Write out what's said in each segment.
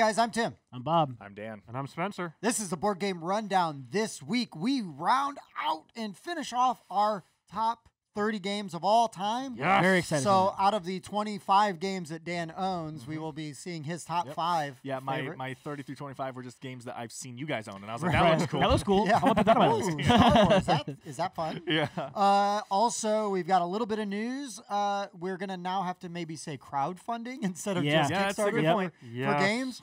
guys, I'm Tim. I'm Bob. I'm Dan. And I'm Spencer. This is the Board Game Rundown. This week, we round out and finish off our top 30 games of all time. Yes. Very excited. So out of the 25 games that Dan owns, we will be seeing his top 5. Yeah, favorite. my 30 through 25 were just games that I've seen you guys own, and I was like, that looks cool. That looks cool. Yeah. I want to put that on my Ooh, list. Star Wars. Is that fun? Yeah. Also, we've got a little bit of news. We're going to now have to maybe say crowdfunding instead of just that's a Kickstarter good point. for games.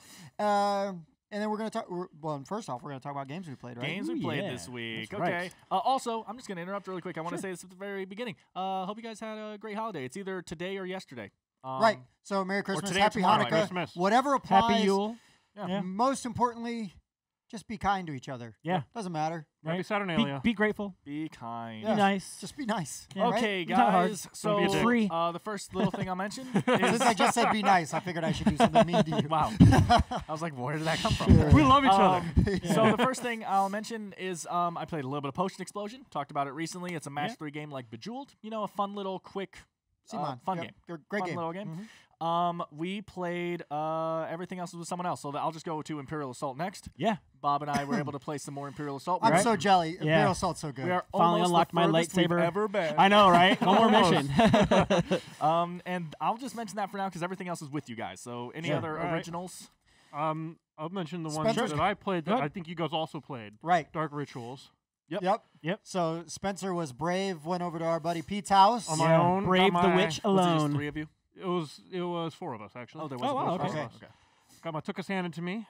And then we're going to talk, well, first off, we're going to talk about games we played, right? Games we played this week. That's Okay. right. Also, I'm just going to interrupt really quick. I want to say this at the very beginning. Hope you guys had a great holiday. It's either today or yesterday. Right. So Merry Christmas, today or Happy tomorrow, I Hanukkah, Christmas. whatever applies. Happy Yule. Yeah. Most importantly, just be kind to each other. Yeah. Doesn't matter. Happy Saturnalia. Be grateful. Be kind. Yeah. Be nice. Just be nice. Yeah. right? Okay, It's not hard. guys. Don't be a So dick. Free. the first little thing I'll mention Since is... I just said be nice, I figured I should do something mean to you. Wow. I was like, where did that come from? We love each other. So the first thing I'll mention is I played a little bit of Potion Explosion. Talked about it recently. It's a match 3 game like Bejeweled. You know, a fun little quick, CMON. fun Yep. game. Great Fun game. little game. We played everything else was with someone else. So I'll just go to Imperial Assault next. Yeah. Bob and I were able to play some more Imperial Assault. I'm Right. so jelly. Yeah. Imperial Assault's so good. We are Finally almost unlocked the my furthest we've lightsaber. ever been. I know, right? One more mission. And I'll just mention that for now because everything else is with you guys. So any Sure. other All right. originals? I'll mention the ones Spencer? that I played that Good. I think you guys also played. Right. Dark Rituals. Yep. Yep. So Spencer was brave, went over to our buddy Pete's house. On my own. Brave got the my- witch Was it just alone. 3 of you? It was 4 of us, actually. Oh, there was Oh, a wow, fourth okay. person. Okay. Got my Tookus handed to me.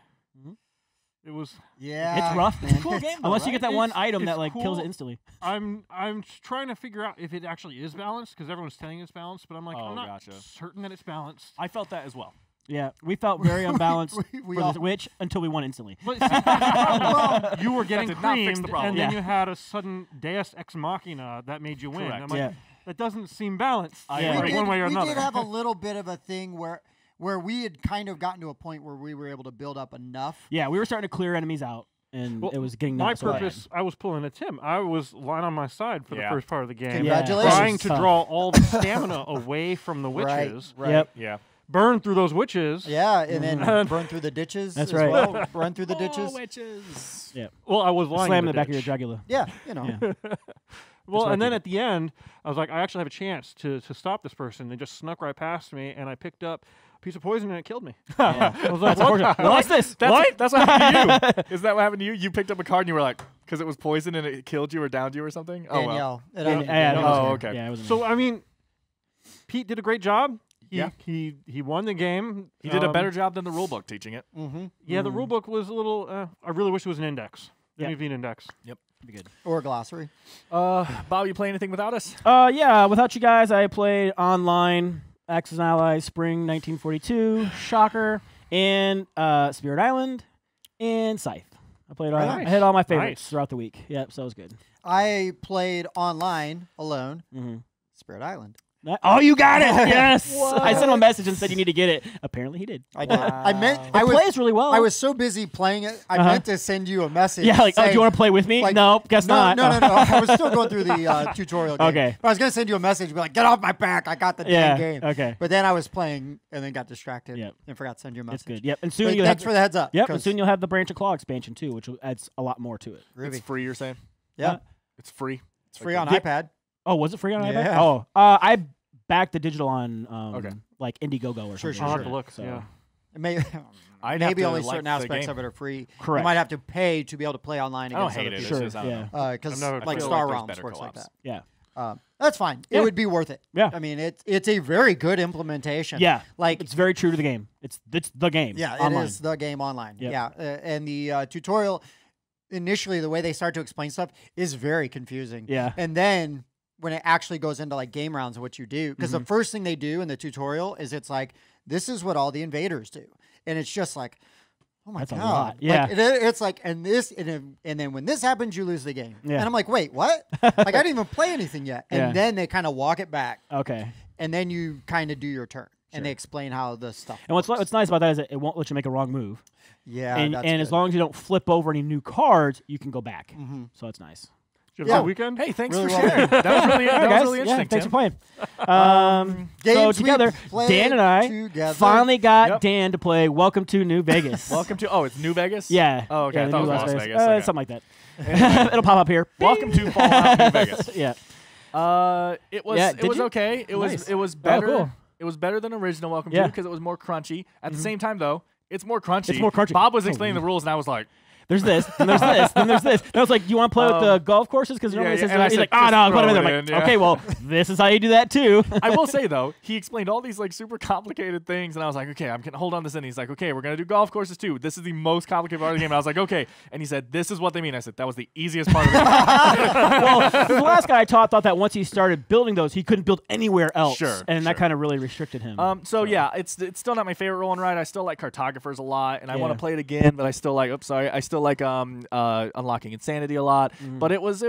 It was... Yeah. It's rough, man. Cool game, though, Unless you right? get that one It's- item that it's like kills it cool. instantly. I'm trying to figure out if it actually is balanced, because everyone's telling it's balanced, but I'm like, Oh, I'm not gotcha. certain that it's balanced. I felt that as well. Yeah, we felt very unbalanced We for all- the witch until we won instantly. But see, well, you were getting did not fix the creamed, problem. and then Yeah. you had a sudden Deus Ex Machina that made you win. Correct. I'm like, Yeah. that doesn't seem balanced. Yeah. like, one way or another. We did have a little bit of a thing where we had kind of gotten to a point where we were able to build up enough. Yeah, we were starting to clear enemies out, and Well, it was getting my nuts. so bad. purpose, I was pulling a Tim. I was lying on my side for the Yeah. first part of the game. Congratulations. Trying to Tough. draw all the stamina away from the Right, witches. right. Yep. Yeah. Burn through those witches. Yeah, and then Mhm. run through the ditches. That's as right. Well. Run through the ditches. Oh, witches. Yeah. Well, I was lying Slam in in the back of your ditch. jugular. Yeah, you know. Yeah. Well, Just and then lucky. at the end, I was like, I actually have a chance to stop this person. They just snuck right past me, and I picked up a piece of poison, and it killed me. Yeah. I was like, That's what? unfortunate. the- Well, what's this? That's what happened to you. Is that what happened to you? You picked up a card and you were like, because it was poison and it killed you or downed you or something? Oh, well. Danielle. It Yeah, happened to yeah, Danielle. it was Oh, me. okay. Yeah, it was me. So, I mean, Pete did a great job. Yeah. He won the game. He did a better job than the rulebook teaching it. Mm-hmm. Yeah, the rule book was a little. I really wish it was an index. Yeah. Maybe an index. Be good. Or a glossary. Bob, you play anything without us? Yeah, without you guys, I played online Axis and Allies Spring 1942, Shocker, and Spirit Island, and Scythe. I played all. Nice. I hit all my favorites Nice. throughout the week. Yep, so it was good. I played online alone. Mm-hmm. Spirit Island. Oh, you got it! Yes, What? I sent him a message and said you need to get it. Apparently, he did. I did. I meant It I was plays really well. I was so busy playing it. I meant to send you a message. Yeah, like, oh, do saying- you want to play with me? like, Nope, guess no, not. No, no, no. I was still going through the tutorial game. Okay. But I was going to send you a message, be like, get off my back. I got the Yeah, damn game. okay. But then I was playing and then got distracted Yep. and forgot to send you a message. It's good. Yep, and soon But you'll thanks have for the heads up. Yep, and 'cause- soon you'll have the Branch of Claw expansion too, which adds a lot more to it. Groovy. It's free, you're saying? Yeah. It's free. It's free on Did- iPad. Oh, was it free on iPad? Yeah. Oh, I backed the digital on Okay. like Indiegogo or Sure, something. sure, I'll sure. have to look. So- Yeah. Maybe I'd have maybe to only like certain the aspects game. of it are free. Correct. You might have to pay to be able to play online I don't against hate other it. It's people. Sure, just, I don't yeah. know. Because I've never like played it. Star Like there's Realms better works like co-ops. that. Yeah. That's fine. Yeah. It would be worth it. Yeah. I mean, it's a very good implementation. Yeah. Like It's very true to the game. It's the game. yeah, online. it is the game online. Yep. Yeah, and the tutorial initially the way they start to explain stuff is very confusing. Yeah. and then when it actually goes into like game rounds and what you do, because the first thing they do in the tutorial is it's like this is what all the invaders do, and it's just like. Oh my That's a god! lot. Like, Yeah. it's like, and this, and then when this happens, you lose the game. Yeah. And I'm like, wait, what? Like I didn't even play anything yet. And Yeah. then they kind of walk it back, Okay. and then you kind of do your turn, and Sure. they explain how the stuff. And what's nice about that is that it won't let you make a wrong move. Yeah, and that's as good. long as you don't flip over any new cards, you can go back. Mhm. So it's nice. Did you have a good weekend? Hey, thanks Really for well sharing. That was really, that was guys, really interesting, thanks Tim. for playing. So Games we together, played Dan and I together. finally got Yep. Dan to play Welcome to New Vegas. Welcome to, it's New Vegas? Yeah. Oh, okay. Yeah, I the thought it new was Las Las Vegas. Okay. Something like that. It'll pop up here. Welcome to Fallout New Vegas. Yeah. It was Yeah, it did was you? okay. It Nice. was better. cool. It was better than original Welcome Yeah. to because it was more crunchy. At the same time, though, it's more crunchy. It's more crunchy. Bob was explaining the rules, and I was like, There's this, then there's this, then there's this. And I was like, you want to play with the golf courses? Because normally yeah, it says, and I he's said, like, oh, just no, put them in throw there. it I'm like, in, yeah. okay, well, this is how you do that, too. I will say though, he explained all these like super complicated things, and I was like, okay, I'm gonna hold on this in. He's like, okay, we're gonna do golf courses too. This is the most complicated part of the game. And I was like, okay, and he said, this is what they mean. I said, that was the easiest part of the game. Well, the last guy I taught thought that once he started building those, he couldn't build anywhere else. Sure, And that sure. kind of really restricted him. So yeah, it's still not my favorite roll and ride. I still like cartographers a lot, and I want Yeah. to play it again. But I still like, I still like unlocking insanity a lot. But it was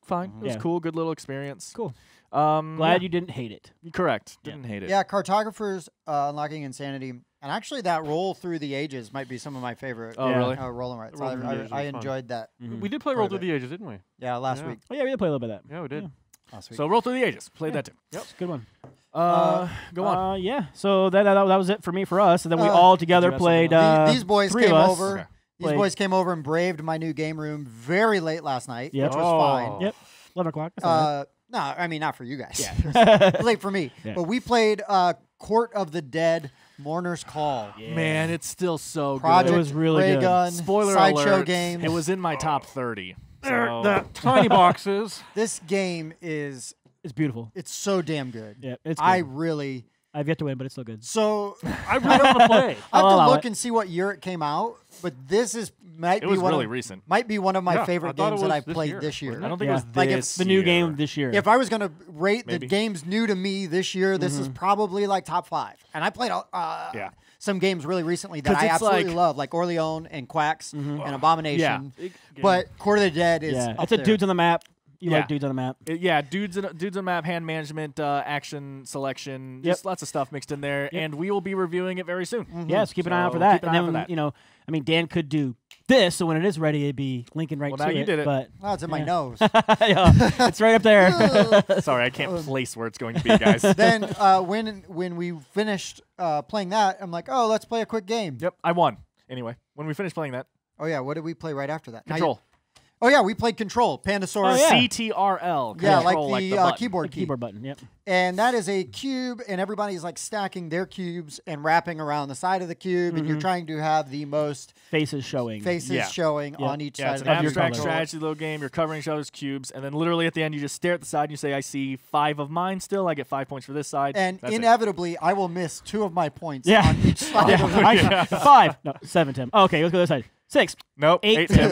fine. It was Yeah. cool, good little experience. Cool. Glad Glad you didn't hate it. correct. Didn't hate it. Yeah, cartographers unlocking insanity, and actually that roll through the ages might be some of my favorite. Oh, really? Roll and rides. Roll Through the Ages I was fun. enjoyed that. We did play Quite Roll a Through bit. the Ages, didn't we? Yeah, last Yeah. week. Oh, yeah, we did play a little bit of that. Yeah, we did. Yeah. Last week. So roll through the ages. Played that too. Yep. Good one. Go on. Yeah. So that was it for us. And then we all together you have played. These boys three came of us. over. Okay. These Played- boys came over and braved my new game room very late last night, Yep. which was Oh. fine. Yep. 11 o'clock. That's all right. No, I mean not for you guys. Yeah. Late for me. Yeah. But we played Court of the Dead, Mourner's Call. Man, it's still so Project It was really Ray good. Gun, good. Spoiler Sideshow alert. games. It was in my top 30. So The tiny boxes. This game is It's beautiful. it's so damn good. Yeah, it's I good. really I've yet to win, but it's still good. so I really want to play. I have I'll to allow look it. and see what year it came out, but this might it be was one really of, recent. might be one of my Yeah, I favorite thought it games that was I've this played year, this year. wasn't I don't think Yeah. it was Like, this The new game year. this year. If I was gonna rate Maybe. the games new to me this year, this is probably like top 5. And I played Yeah. some games really recently that 'Cause I it's absolutely like- love, like Orleans and Quacks and Abomination. Yeah. But Court of the Dead is yeah, up it's a there. dudes on the map. You Yeah. like dudes on the map. Yeah, dudes on map, hand management, action selection, Yep. just lots of stuff mixed in there, and we will be reviewing it very soon. Yeah, so keep an eye out for So that. keep an And eye out then, for that. you know, I mean, Dan could do this, so when it is ready, it'd be linking right Well, to now it. you did it. But Oh, it's in my Yeah. nose. yeah, it's right up there. Sorry, I can't place where it's going to be, guys. Then when we finished playing that, I'm like, oh, let's play a quick game. Yep, I won. Anyway, when we finish playing that, Oh yeah, what did we play right after that? Now Control. oh yeah, we played Control, Pandasaurus. Oh, yeah. CTRL. Yeah, like Control, the, button. keyboard key. Keyboard button. Yep. And that is a cube, and everybody's like stacking their cubes and wrapping around the side of the cube, and you're trying to have the most Faces showing. faces Yeah. showing Yeah. on each Yeah, side it's of an the your abstract color. strategy little game. You're covering each other's cubes, and then literally at the end, you just stare at the side and you say, I see 5 of mine still. I get 5 points for this side. And That's it. inevitably, I will miss 2 of my points Yeah. on each side. Yeah. of the I- 5. No, 7, Tim. Okay, let's go this side. 6. Nope. 8. 8 Tim.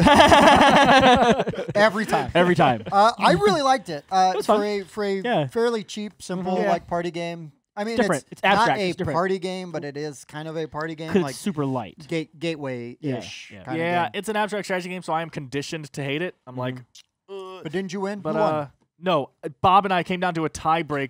every time. Every time. I really liked it. was For fun. a Yeah. fairly cheap, simple Yeah. like party game. I mean, different. It's not abstract. a It's different. party game, but it is kind of a party game, Because like it's super light. gateway-ish. Yeah. kind of Yeah, game. it's an abstract strategy game, so I am conditioned to hate it. I'm like, But didn't you win? but Who won? no, Bob and I came down to a tiebreaker.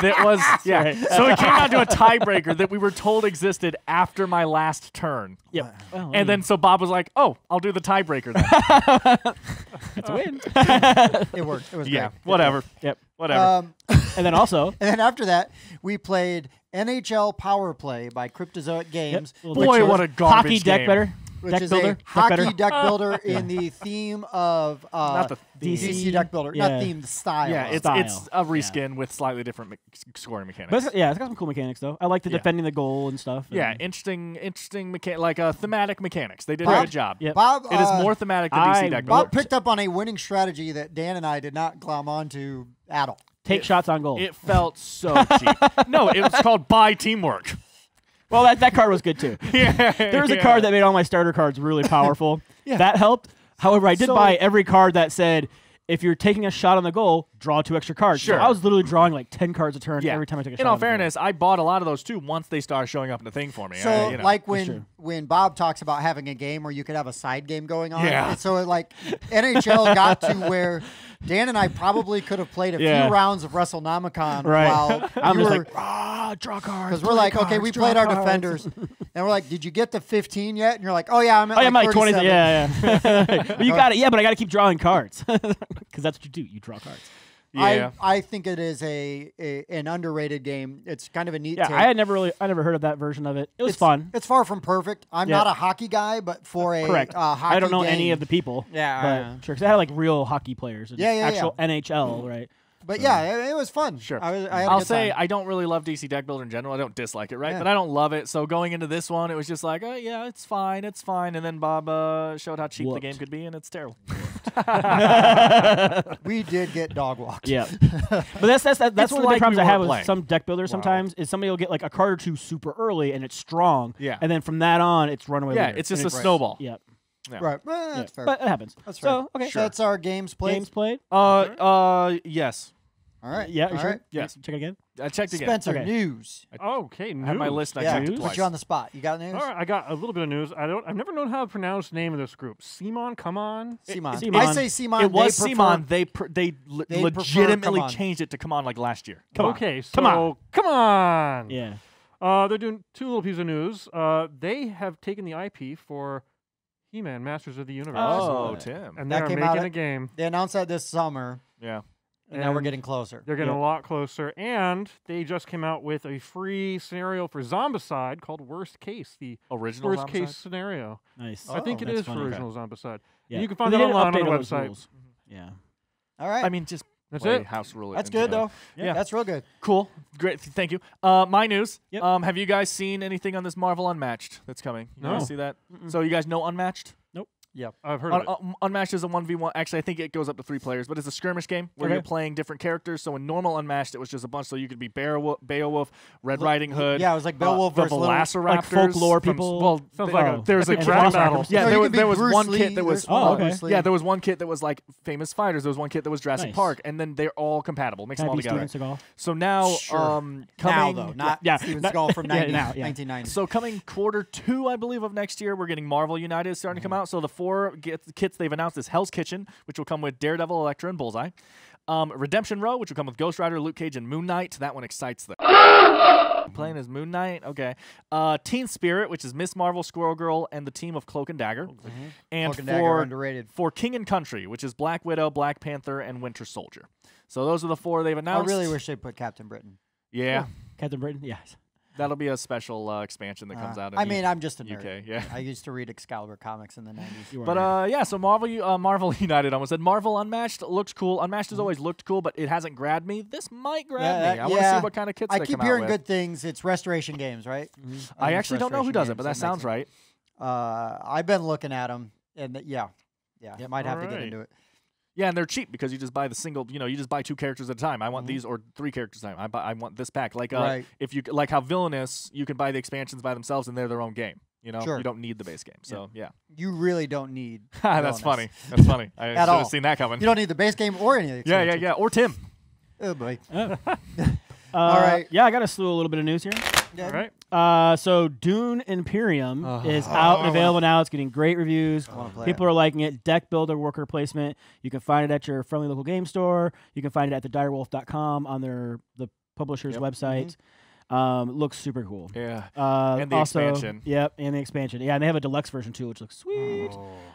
That was right. So it came down to a tiebreaker that we were told existed after my last turn. Yep. Well, And then so Bob was like, "Oh, I'll do the tiebreaker then." it's a win. It worked. It was yeah, great. whatever. Yep. Whatever. And then also, And then after that, we played NHL Power Play by Cryptozoic Games, Little Boy, deck what builder. a garbage Hockey deck game. better. which Deck is builder. a Deck hockey better. deck builder in the theme of Not the theme. DC deck builder. Yeah. Not theme, the style. Yeah, of it's Style. a reskin with slightly different scoring mechanics. But it's got some cool mechanics though. I like the Yeah. defending the goal and stuff. Yeah, and interesting like thematic mechanics. They did a Bob- good job. Yep. Bob. It is more thematic than DC deck Bob builder. picked up on a winning strategy that Dan and I did not glom onto at all. take shots on goal. It felt so cheap. No, it was called buy teamwork. Well, that card was good too. Yeah, There was a card that made all my starter cards really powerful. That helped. However, I did So- buy every card that said, if you're taking a shot on the goal, draw 2 extra cards. Sure. So I was literally drawing like 10 cards a turn Yeah. every time I took a shot. In all on the goal. fairness, I bought a lot of those too once they started showing up in the thing for me. So, you know. like true. when Bob talks about having a game where you could have a side game going on. Yeah. And so, like, NHL got to where Dan and I probably could have played a Yeah. few rounds of WrestleNomicon Right. while I'm you just were, like, draw cards. because we're like, okay, we played our defenders, And we're like, did you get to 15 yet? And you're like, oh yeah, I'm at I'm like 20. 37. Yeah. But you got it. Yeah, but I got to keep drawing cards because that's what you do. You draw cards. Yeah. I think it is an underrated game. It's kind of a neat Yeah, take. I never heard of that version of it. It was fun. It's far from perfect. I'm not a hockey guy, but for a Correct. hockey I don't know game, any of the people. Yeah, but sure, because I had like real hockey players. And actual NHL, right? But yeah, it was fun. Sure. I had a I'll good say time. I don't really love DC Deck Builder in general. I don't dislike it, right? Yeah. But I don't love it. So going into this one, it was just like, oh, yeah, it's fine. It's fine. And then Bob showed how cheap the game could be, and it's terrible. We did get dog walked. Yeah. But that's one of the like problems we I have weren't with playing. some deck builders sometimes is somebody will get like a card or two super early and it's strong. Yeah. And then from that on, it's runaway Yeah, leader. it's just And a snowball. Yep. Yeah. Right. Well, that's fair. But it happens. That's fair. So, okay. So that's our games played. Games played? Yes. All right. Yeah, you All sure? right. Yes. Check again. I checked again. Spencer, Okay. news. Okay, I had my news. list. I Yeah, checked it news. twice. put you on the spot. You got news? All right, I got a little bit of news. I've never known how to pronounce the name of this group. CMON, come on. CMON. CMON. I say CMON. It was they CMON. prefer- They prefer legitimately Come On. changed it to come on like last year. Okay, so Come on. come on. Yeah. They're doing two little pieces of news. They have taken the IP for He-Man, Masters of the Universe. Oh, Nice. Tim. And That they're came out making at- a game. They announced that this summer, Yeah. and now we're And getting closer. They're getting Yep. a lot closer. And they just came out with a free scenario for Zombicide called Worst Case, the Original worst Zombicide? case scenario. Nice. I think it that's is funny. for original Zombicide. Yeah. And you can But find they that didn't online on update the all those website. rules. Yeah. All right. I mean, just That's play it. house rule it. That's into good, it. though. Yeah. That's real good. Cool. Great. Thank you. My news. Yep. Have you guys seen anything on this Marvel Unmatched that's coming? You No. guys see that? So you guys know Unmatched? Yep. I've heard of it. Unmatched is a 1v1. Actually, I think it goes up to 3 players, but it's a skirmish game where Okay. you're playing different characters. So in normal Unmatched, it was just a bunch. So you could be Beowulf, Red Riding Hood. Yeah, it was like Beowulf the versus little- Velociraptors. like folklore from- people. Well, Sounds they- like a there's a epic kid. rap battle. Yeah, No, there you was could be there was Bruce one Lee, kit that was. there's one okay. Bruce Lee. Yeah, there was one kit that was like famous fighters. There was one kit that was Jurassic Nice. Park, and then they're all compatible. Mix Can them I all be together. Steven Seagal? So now, Sure. coming now, though, not yeah. Steven Not- Seagal from yeah, 1990. So coming Q2, I believe, of next year, we're getting Marvel United starting to come out. So the 4 kits they've announced is Hell's Kitchen, which will come with Daredevil, Elektra, and Bullseye. Redemption Row, which will come with Ghost Rider, Luke Cage, and Moon Knight. That one excites them. Playing as Moon Knight, okay. Teen Spirit, which is Miss Marvel, Squirrel Girl, and the team of Cloak and Dagger. And Cloak and Dagger for underrated. for King and Country, which is Black Widow, Black Panther, and Winter Soldier. So those are the 4 they've I announced. really wish they put Captain Britain. Yeah, Captain Britain? Yes. that'll be a special expansion that comes out in I mean, I'm just a nerd. UK. Yeah. I used to read Excalibur comics in the 90s. You are But right. yeah, so Marvel United. I almost said Marvel Unmatched looks cool. Unmatched has always looked cool, but it hasn't grabbed me. This might grab me. I want to see what kind of kits I they keep come hearing out with. good things. It's Restoration Games, right? I actually don't know who does it, but that sounds right. I've been looking at them, and yeah, might have to get Alright. into it. Yeah, and they're cheap because you just buy the single. You just buy 2 characters at a time. I want these or 3 characters at a time. I want this pack. Like Right. if you like how Villainous, you can buy the expansions by themselves and they're their own game. Sure. You don't need the base game. So yeah, You really don't need. that's Villainous. funny. That's funny. I should all. have seen that coming. You don't need the base game or any of the Yeah, expansions. Or Tim. Oh boy. All right. Yeah, I got a slew a little bit of news here. Yeah. All right. So Dune Imperium is out and available now. It's getting great reviews. wanna play People are liking it. Deck builder, worker placement. You can find it at your friendly local game store. You can find it at thedirewolf.com on the publisher's website. Looks super cool. Yeah. And the expansion. Yep, and the expansion. Yeah, and they have a deluxe version too, which looks sweet.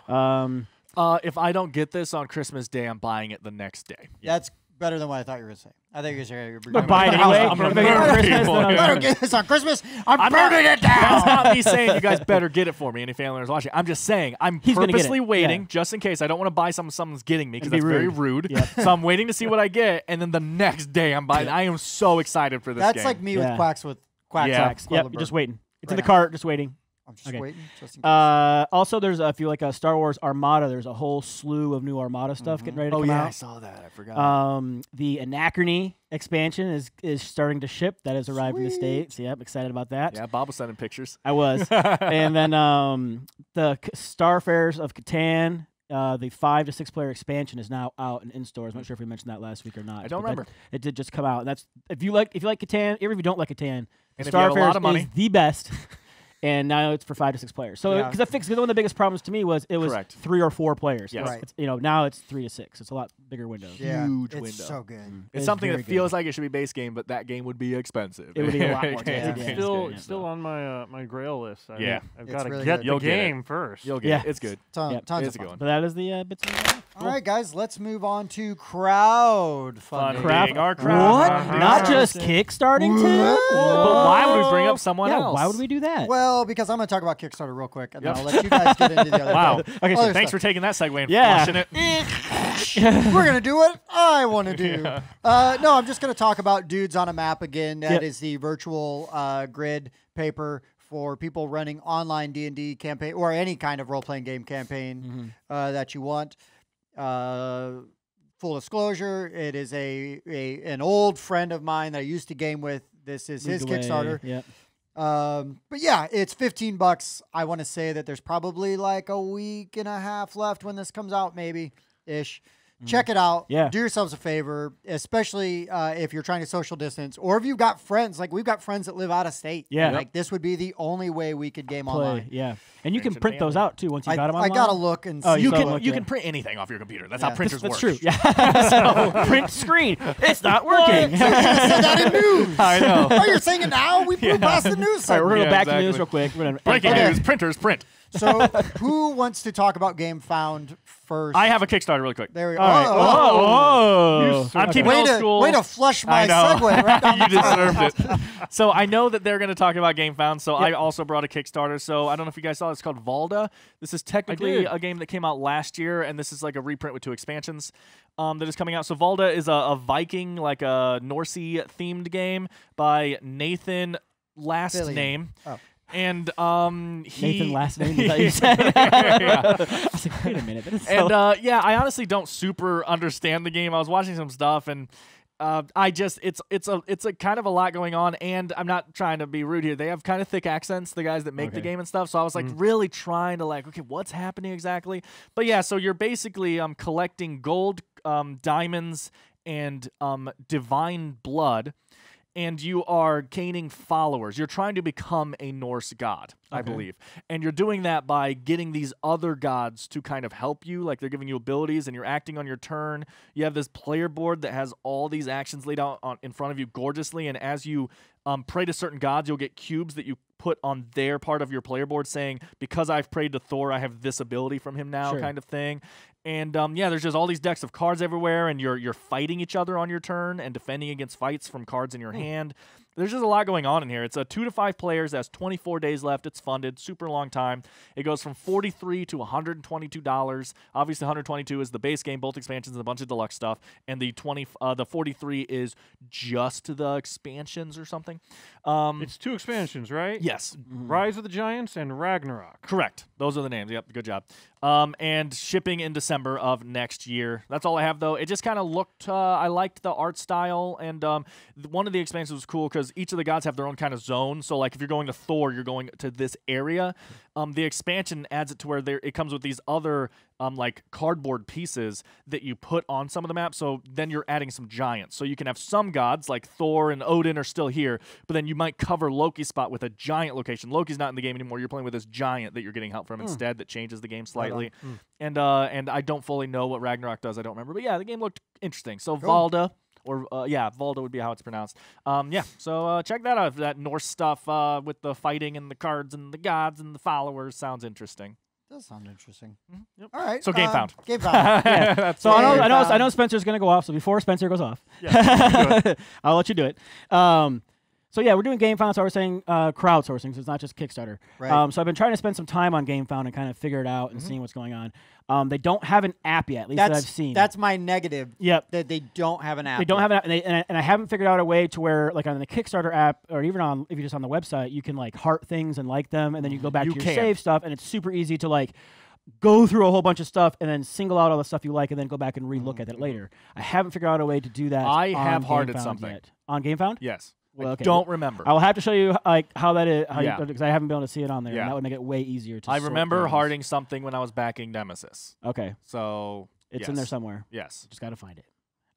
If I don't get this on Christmas Day, I'm buying it the next day. That's better than what I thought you were going to say. I think you're going to say But buy it anyway. I'm gonna If I get it murder on Christmas, people. then I'll- better get this on Christmas. I'm burning it down. That's not me saying you guys better get it for me. Any family members watching, I'm just saying I'm He's gonna get purposely it. waiting Yeah. just in case. I don't want to buy something someone's getting me because It'd that's be very rude. rude. Yep. So I'm waiting to see what I get, and then the next day I'm buying. I am so excited for this That's game. like me Yeah. with Quacks with Quacks. Yeah. Quacks. Yep, you're just waiting. It's in the Right cart, just waiting. I'm just Okay. waiting. Just in case. Also, there's if you like a Star Wars Armada, there's a whole slew of new Armada stuff getting ready to oh come yeah, I out. saw that. I forgot. The Anachrony expansion is starting to ship. That has arrived in the States. Yep, excited about that. Yeah, Bob was sending pictures. I was. And then the Starfarers of Catan, the 5 to 6 player expansion is now out and in stores. I'm not sure if we mentioned that last week or not. I don't but remember. It did just come out. And that's if you like Catan, even if you don't like Catan, And the if you have a lot of Starfarers money. is the best. And now it's for 5 to 6 players. So Yeah. because that fixed one of the biggest problems to me was it was Correct. 3 or 4 players. Yes. Right. Now it's 3 to 6. It's a lot bigger windows. Yeah, Huge it's window. so good. It's something that feels like it should be base game, but that game would be expensive. It would be a lot more Yeah. expensive. It's still on my my Grail list. Yeah. I've It's got to really get good. the You'll get it. game first. You'll get Yeah. it. It's good. Tons Yep. of It's a good fun. one. But that is the bits of the All right, guys, let's move on to crowdfunding. Funding. Our crowd. What? Not just kickstarting too? But why would we bring up someone Yeah, else? why would we do that? Well, because I'm going to talk about Kickstarter real quick, and Yep. then I'll let you guys get into the other Wow. stuff. Okay, so Other Thanks stuff. for taking that segue and Yeah. flushing it. We're going to do what I want to do. No, I'm just going to talk about Dudes on a Map again. That is the virtual grid paper for people running online D&D campaign or any kind of role-playing game campaign that you want. Full disclosure, it is an old friend of mine that I used to game with. This is his Kickstarter. Yep. But yeah, it's $15. I want to say that there's probably like a week and a half left when this comes out, maybe ish. Check it out. Yeah. Do yourselves a favor, especially if you're trying to social distance or if you've got friends. Like we've got friends that live out of state. Yeah. Like this would be the only way we could game Play. online. Yeah. And you can Friends and print those family. out too once you got them I online. gotta look and see. Oh, You saw can it, you yeah. can print anything off your computer. That's Yeah. how printers That's work. true. Yeah. So, print screen. It's not working. Said that in news. I know. Oh, you're saying it now? We blew past the news. All right, we're gonna Yeah, go back to the exactly. news real quick. We're gonna Breaking Okay. news: printers print. So, who wants to talk about Gamefound first? I have a Kickstarter really quick. There we go. All right. Oh, Whoa. I'm keeping way old to school. way to flush my I know. segue right down You the top. deserved it. So I know that they're going to talk about Gamefound, so I also brought a Kickstarter. So I don't know if you guys saw it. It's called Valda. This is technically did. a game that came out last year, and this is like a reprint with 2 expansions that is coming out. So Valda is a Viking, like a Norsey-themed game by Nathan, last Fillion. name. Oh. And he Nathan last name is that you said? Yeah. I was like, wait a minute. That is And so yeah, I honestly don't super understand the game. I was watching some stuff, and it's a kind of a lot going on. And I'm not trying to be rude here. They have kind of thick accents, the guys that make the game and stuff. So I was like really trying to like, okay, what's happening exactly? But yeah, so you're basically collecting gold, diamonds, and divine blood. And you are gaining followers. You're trying to become a Norse god, I believe. And you're doing that by getting these other gods to kind of help you. Like they're giving you abilities and you're acting on your turn. You have this player board that has all these actions laid out in front of you gorgeously. And as you pray to certain gods, you'll get cubes that you put on their part of your player board saying, because I've prayed to Thor, I have this ability from him now, kind of thing. And yeah, there's just all these decks of cards everywhere, and you're fighting each other on your turn and defending against fights from cards in your hand. There's just a lot going on in here. It's 2 to 5 players. It has 24 days left. It's funded, super long time. It goes from $43 to $122. Obviously, $122 is the base game, both expansions, and a bunch of deluxe stuff. And the $43 is just the expansions or something. It's 2 expansions, right? Yes, Rise of the Giants and Ragnarok. correct. Those are the names. Yep, good job. And shipping in December of next year. That's all I have, though. It just kind of looked, I liked the art style, and one of the expansions was cool because each of the gods have their own kind of zone. So, like, if you're going to Thor, you're going to this area. The expansion adds it to where it comes with these other, like, cardboard pieces that you put on some of the maps. So then you're adding some giants. So you can have some gods, like Thor and Odin are still here, but then you might cover Loki's spot with a giant location. Loki's not in the game anymore. You're playing with this giant that you're getting help from instead that changes the game slightly. And I don't fully know what Ragnarok does. I don't remember. But yeah, the game looked interesting. So Valda, or Valda would be how it's pronounced. Yeah, so check that out. That Norse stuff with the fighting and the cards and the gods and the followers sounds interesting. Does sound interesting. Yep. All right. So Gamefound. Gamefound. Yeah. So I know Spencer's gonna go off. So before Spencer goes off, I'll let you do it. So yeah, we're doing Gamefound. So we're saying crowdsourcing. So it's not just Kickstarter. Right. So I've been trying to spend some time on Gamefound and kind of figure it out and seeing what's going on. They don't have an app yet, at least that I've seen. That's my negative. Yep. That they don't have an app. They don't have an app, and I haven't figured out a way to where, like on the Kickstarter app, or even on if you're just on the website, you can like heart things and like them, and then you go back to your save stuff, and it's super easy to like go through a whole bunch of stuff and then single out all the stuff you like, and then go back and relook at it later. I haven't figured out a way to do that. I have on hearted Gamefound something. yet. On Gamefound. Yes. Well, I okay. don't remember. I'll have to show you like how that is, Yeah. because I haven't been able to see it on there. Yeah. And that would make it way easier to. I sort remember those. hearting something when I was backing Nemesis. Okay, So it's in there somewhere. Yes. Just got to find it.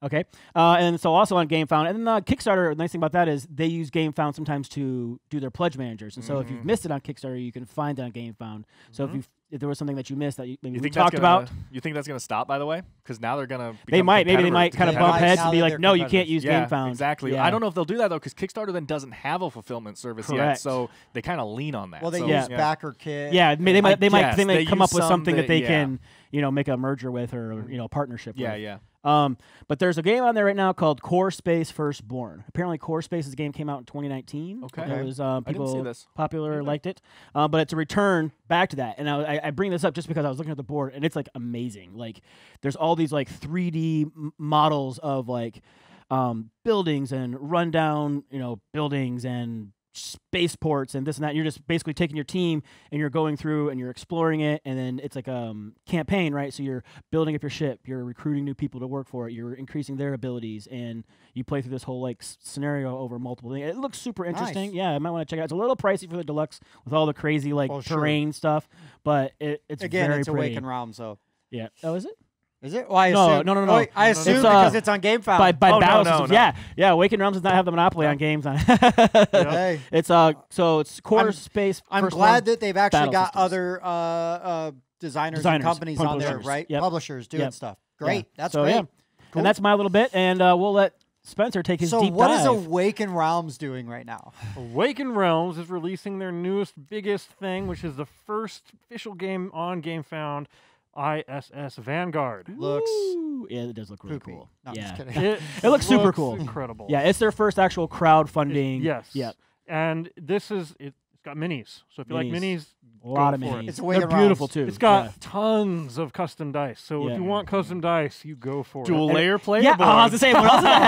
Okay. And so also on Gamefound, and then Kickstarter, the nice thing about that is they use Gamefound sometimes to do their pledge managers. And so if you've missed it on Kickstarter, you can find it on Gamefound. So if there was something that you missed that maybe we talked about. You think that's going to stop, by the way? Because now they're going to maybe they might kind of bump heads and be like, no, you can't use Gamefound. Exactly. Yeah. I don't know if they'll do that, though, because Kickstarter then doesn't have a fulfillment service yet. So they kind of lean on that. Well, they use BackerKit. Yeah, they might come up with something that they can, make a merger with or partnership with. Yeah. But there's a game on there right now called Core Space Firstborn. Apparently, Core Space's game came out in 2019. Okay. It was I didn't see this. popular, liked it. But it's a return back to that. And I bring this up just because I was looking at the board, and it's like amazing. Like there's all these like 3D models of like buildings and rundown, buildings and spaceports and this and that. You're just basically taking your team and you're going through and you're exploring it, and then it's like a campaign, right? So you're building up your ship, you're recruiting new people to work for it, you're increasing their abilities, and you play through this whole like scenario over multiple things. It looks super interesting. Nice. Yeah, I might want to check it out. It's a little pricey for the deluxe with all the crazy like terrain stuff, but it's again, very it's pretty. Awakened Realms, so yeah. Oh, is it? Is it? Well, I assume, no. Oh, I assume because it's on Gamefound. By Battle Systems. No. Yeah. Awakened Realms does not have the monopoly on games. Hey. It's so it's Core Space. I'm glad that they've actually got Battle other designers and companies on there, right? Yep. Publishers doing stuff. Great. Yeah. That's so, great. Yeah. Cool. And that's my little bit, and we'll let Spencer take his deep dive. So what is Awakened Realms doing right now? Awakened Realms is releasing their newest, biggest thing, which is the first official game on Gamefound, ISS Vanguard. Looks yeah, it does look really poopy. cool. No, I'm just kidding. It looks super looks cool. Incredible. Yeah, it's their first actual crowdfunding. Yes. Yep. And it's got minis. So if you like minis, a lot of go for minis. it. It's They're Awakened beautiful Realms. too. It's got tons of custom dice. So Yeah. if you want custom dice, you go for Dual it. layer player Yeah, board. I was gonna say, what else does it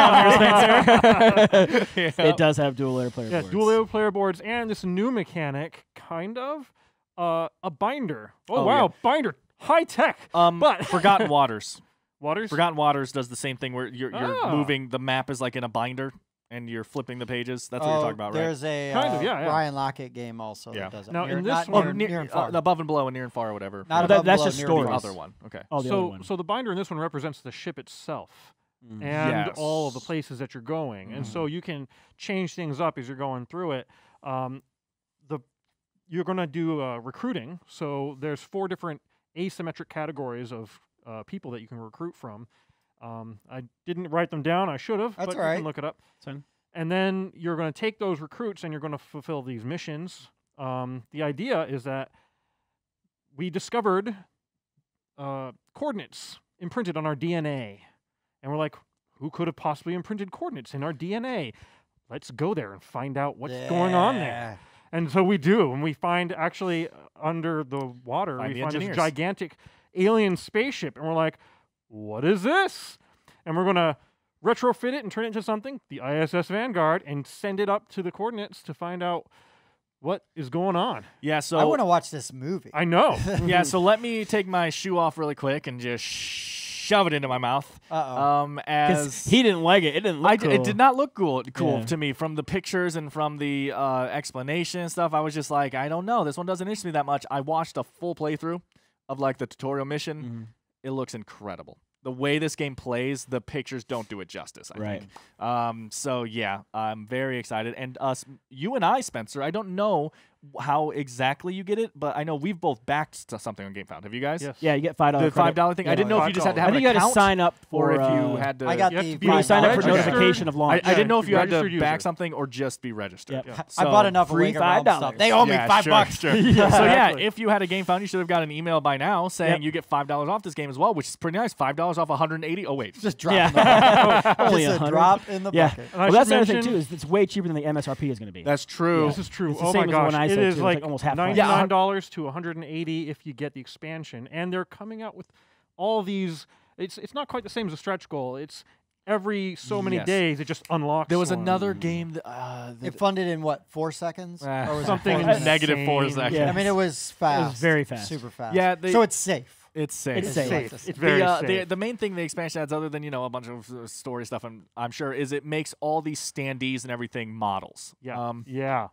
have here, Spencer? It does have dual layer player Yeah, boards. dual layer player boards and this new mechanic, kind of, a binder. Oh, wow, yeah. binder. High tech. But Forgotten Waters. Waters? Forgotten Waters does the same thing where you're Oh. moving, the map is like in a binder, and you're flipping the pages. That's what you're talking about, right? There's a Kind of, yeah. Ryan Lockett game also Yeah. that does it. Now, in not this one- near and far. Above and below and near and far or whatever. Not That- above that's below, just near The and stories. far. other one. Okay. Oh, the other one. So the binder in this one represents the ship itself and Yes. all of the places that you're going. And so you can change things up as you're going through it. You're going to do recruiting. So there's 4 different asymmetric categories of people that you can recruit from. I didn't write them down. I should have, That's but all you right. can look it up. Fine. And then you're going to take those recruits and you're going to fulfill these missions. The idea is that we discovered coordinates imprinted on our DNA. And we're like, who could have possibly imprinted coordinates in our DNA? Let's go there and find out what's going on there. And so we do, and we find actually under the water, Find we the find engineers. this gigantic alien spaceship, and we're like, what is this? And we're going to retrofit it and turn it into something, the ISS Vanguard, and send it up to the coordinates to find out what is going on. Yeah, so I want to watch this movie. I know. yeah, so let me take my shoe off really quick and just shove it into my mouth. Uh-oh. As he didn't like it. It didn't look cool. It did not look cool Yeah. to me from the pictures and from the explanation and stuff. I was just like, I don't know. This one doesn't interest me that much. I watched a full playthrough of like the tutorial mission. It looks incredible. The way this game plays, the pictures don't do it justice, I think. So yeah, I'm very excited. And you and I, Spencer, I don't know how exactly you get it, but I know we've both backed something on Gamefound. Have you guys? Yes. Yeah, you get $5. The $5 thing. Yeah, I didn't know if you just had to have I think an you had to account sign up for or if you had to. I got you have the to be you sign up for registered. notification of launch. I didn't know if you had to Registered back user. something or just be registered. Yep. Yeah. I bought enough free Awakened Realms $5. stuff. They owe me $5. Sure. Yeah. So yeah, Exactly. if you had a Gamefound, you should have got an email by now saying you get $5 off this game as well, which is pretty nice. $5 off 180. Oh wait, Just drop Yeah. in the bucket. Only Just a 100. drop in the Yeah. bucket. And I Well, that's should the other thing mention- too. Is it's way cheaper than the MSRP is going to be. that's true. This is true. It's the Oh same my as the gosh, one I it said, is too. It's like like almost half price. $99 to $180 if you get the expansion, and they're coming out with all these. It's not quite the same as a stretch goal. It's every so many Yes. days it just unlocks. There was one. another game that, It funded in what, 4 seconds? Or was it something 4 in minutes? negative 4 insane. seconds. Yeah. I mean, it was fast. very fast. Super fast. Yeah, so it's safe. It's safe. It's safe. It's very safe. The main thing the expansion adds, other than a bunch of story stuff, I'm sure, is it makes all these standees and everything models. Yeah. Yeah.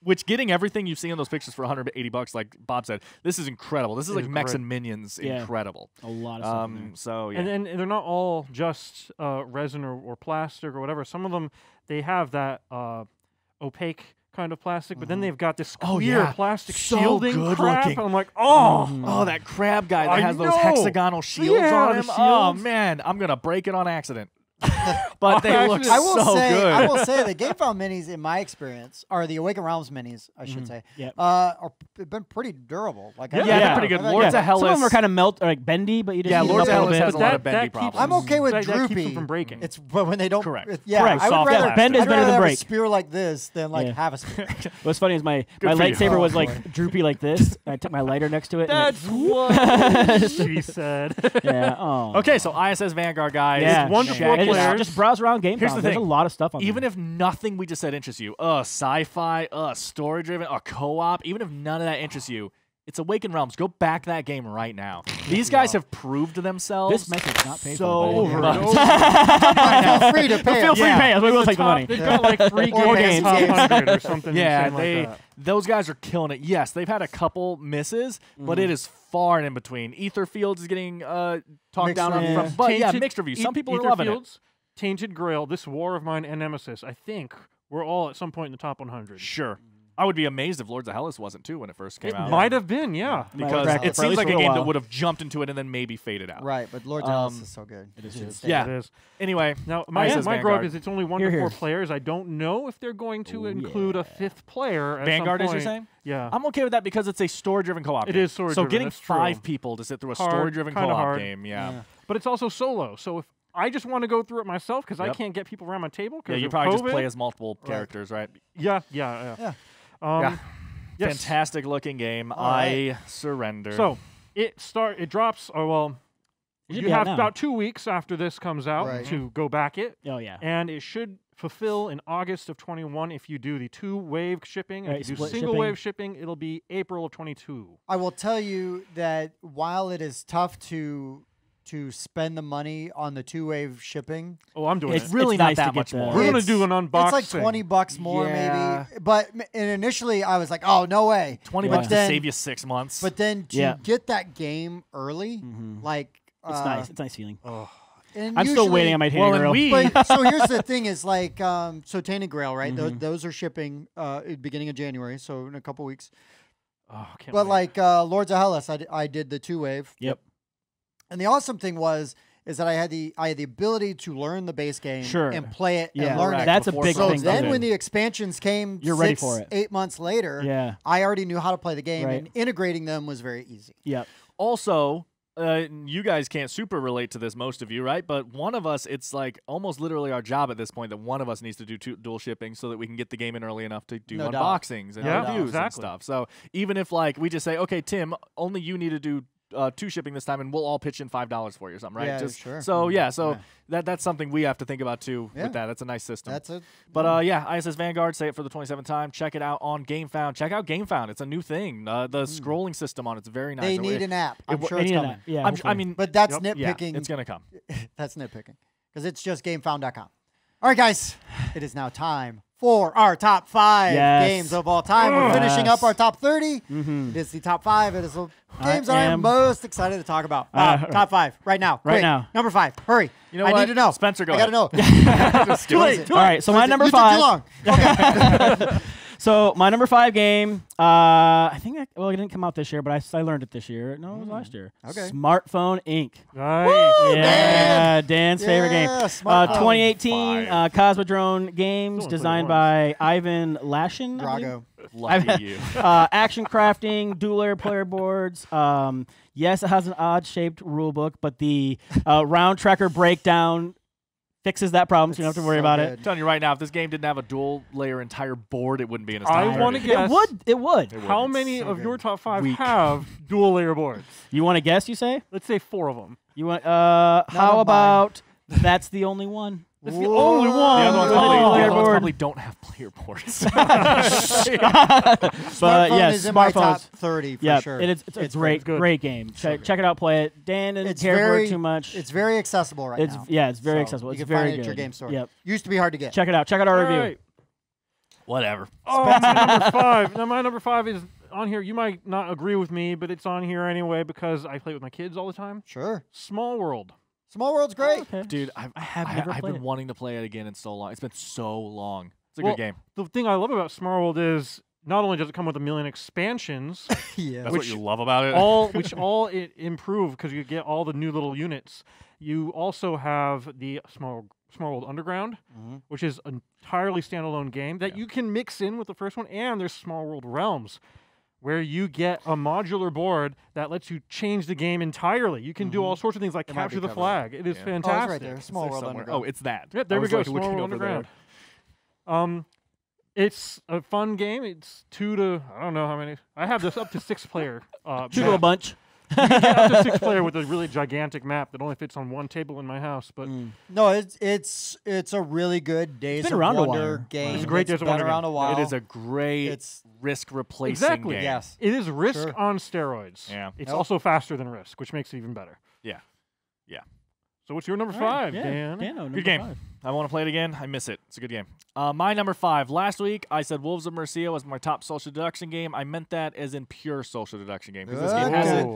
Which getting everything you've seen in those pictures for $180, like Bob said, this is incredible. This is like mechs and minions, incredible. A lot of stuff. So yeah, and they're not all just resin or plastic or whatever. Some of them they have that opaque kind of plastic, but then they've got this clear plastic shielding good crap. looking. I'm like, oh, that crab guy that has those know. hexagonal shields on the him. Oh shields. man, I'm gonna break it on accident. But they look I will so say, good. I will say the Gamefound minis, in my experience, or the Awakened Realms minis, I should say, are been pretty durable. Like, they're pretty good. Lords of Hellas. Some of them are kind of melt, like bendy, but you just heat Lords them of up a Hellas little has bit. a lot of bendy problems. I'm okay with that droopy. keeps them from breaking. It's but when they don't. Correct. I would Soft rather plastic. Bend is I'd better rather than have break. a spear like this than like have a spear. What's funny is my for you. lightsaber was Oh, like droopy like this. And I took my lighter next to it. That's what she said. Okay, so ISS Vanguard, guys. Yeah, 1 to 4 players. Just browse around Gamefound. Here's the There's a thing. lot of stuff on Even there. if nothing we just said interests you, sci-fi, story-driven, co-op, even if none of that interests you, it's Awakened Realms. Go back that game right now. These guys have proved themselves This message not paid so for. much. Feel free to pay. Feel free to pay us. We will take the money. They've got like 3 Or games, games. top 100 or something. Yeah, insane like that. those guys are killing it. Yes, they've had a couple misses, but it is far and in between. Etherfields is getting talked Mixed down on reviews. from, but Tainted- mixed reviews. Some people are loving it. Etherfields, Tainted Grail, This War of Mine, and Nemesis. I think we're all at some point in the top 100. Sure. I would be amazed if Lords of Hellas wasn't too when it first came It out. might have been, yeah. Because crack it it for at seems least like a a little game while. that would have jumped into it and then maybe faded out. Right, but Lord Dallas is so good. It is. Yeah. It is. Anyway, Now, my ISS gripe Vanguard. is it's only 1 Here, to 4 here. players. I don't know if they're going to include a 5th player at Vanguard, some as you're point. saying? Yeah. I'm okay with that because it's a story-driven co-op It game. is So story-driven, getting that's true. 5 people to sit through a Hard, story-driven kinda co-op hard. game, yeah. But it's also solo. So if I just want to go through it myself because I Yep. can't get people around my table. Yeah, you of probably just COVID. play as multiple characters, right? Yeah. Yeah. Yeah. Yes. Fantastic looking game. All right. I surrender. So it drops. Or well, It should you be out have now. about 2 weeks after this comes out Right. to go back it, Oh yeah. and it should fulfill in August of 21 if you do the 2-wave shipping. Right, If you do split single-wave shipping, it'll be April of 22. I will tell you that while it is tough to spend the money on the 2-wave shipping, Oh, I'm doing It's it. really it's not nice to that get much the- more. We're gonna it's- do an unboxing. it's like $20 more Yeah. maybe. But and initially I was like, oh no way. $20 Yeah. bucks to Then- save you 6 months. But then to Yeah. get that game early, like It's nice. It's a nice feeling. and I'm still waiting usually- on my well, Tainted and Grail. we But, so here's the thing: is like so Tainted Grail, right? Those are shipping at the beginning of January, so in a couple weeks. Oh, can't But wait. like Lords of Hellas, I did the 2-wave. Yep. And the awesome thing is that I had the ability to learn the base game Sure. and play it Yeah, and learn it. that's a before big So thing. then too. when the expansions came, You're ready for it. 8 months later, Yeah. I already knew how to play the game, Right. and integrating them was very easy. Yep. also, you guys can't super relate to this, most of you, right? But one of us, it's like almost literally our job at this point that one of us needs to do dual shipping so that we can get the game in early enough to do No doubt. unboxings and Yeah, reviews and exactly. stuff. So even if like we just say, okay, Tim, only you need to do 2 shipping this time, and we'll all pitch in $5 for you or something, right? Yeah, Just, sure. So yeah, so Yeah. that's something we have to think about too Yeah. with that. That's a nice system. That's it. But yeah, ISS Vanguard, say it for the 27th time. Check it out on Gamefound. Check out Gamefound. It's a new thing. The scrolling system on it's very nice. They It- need an app. I'm it- sure They it's need coming. that. Yeah. I hopefully. mean, But that's Yep. yeah, nitpicking. it's gonna come. That's nitpicking because it's just gamefound.com. All right, guys, it is now time for our top 5 Yes. games of all time. We're finishing up Yes. our top 30. Mhm. It is the top 5. It is the I games that I am am- most excited to talk about. Top 5 right now. Right Quick. now. Number 5. Hurry. You know I what? need to know. Spencer, go I gotta know. Too late. All right. So my number You took 5. too long. Okay. So my number 5 game, I think, it didn't come out this year, but I learned it this year. No, it was last year. Okay. Smartphone Inc. Nice. Yeah, Dan's favorite game. Yeah, Smartphone. 2018 Cosmodrome Games, Someone play designed the by Ivan Lashin. I believe. Drago. Lucky you. Action crafting, dual player boards. Yes, it has an odd-shaped rule book, but the round tracker breakdown fixes that problem, so you don't have to worry about it. I'm telling you right now, if this game didn't have a dual layer entire board, it wouldn't be in its I entirety. wanna get- It would. It would. It How wouldn't. many so of good. your top 5 Weak. have dual layer boards? You want to guess? You say? Let's say 4 of them. You want? of How mine. about? That's the only one. That's the only one. The other ones Oh, probably, the player other ones board. probably don't have player boards. But Smartphone yes, is in my top smartphones. 30 for Yeah, sure. it's a great, good. great game. Check it out, play it. Dan didn't It's care for very it too much. It's very accessible now. Yeah, it's very So accessible. You It's can very find it good. at your game store. Yep. Used to be hard to get. Check it out. Check out our All review. right. Whatever. Oh, my number 5. Now, my number 5 is on here. You might not agree with me, but it's on here anyway because I play with my kids all the time. Sure. Smallworld. Smallworld's great. Okay. Dude, I've been wanting to play it again in so long. It's been so long. It's a good game. The thing I love about Smallworld is not only does it come with 1 million expansions, Yeah. That's what you love about it. which all it improve because you get all the new little units. You also have the Smallworld Underground, which is an entirely standalone game that you can mix in with the first one, and there's Smallworld Realms, where you get a modular board that lets you change the game entirely. You can do all sorts of things like capture the flag. It is fantastic. Oh, it's right there. Small World Underground. Oh, it's that. Yeah, there we go. Smallworld Underground. It's a fun game. It's 2 to, I don't know how many. I have this up to 6 player. 2 to a bunch. You can get up to 6 player with a really gigantic map that only fits on 1 table in my house. But No, it's a really good Days of Wonder game. It's a great Days of Wonder around a while. It is a great risk replacing game. Yes. it is Risk on steroids. Yeah. It's also faster than Risk, which makes it even better. Yeah. Yeah. So what's your number 5, yeah. Dan? Dano, Good game. 5. I want to play it again. I miss it. It's a good game. My number 5. Last week, I said Wolves of Mercia was my top social deduction game. I meant that as in pure social deduction game. Because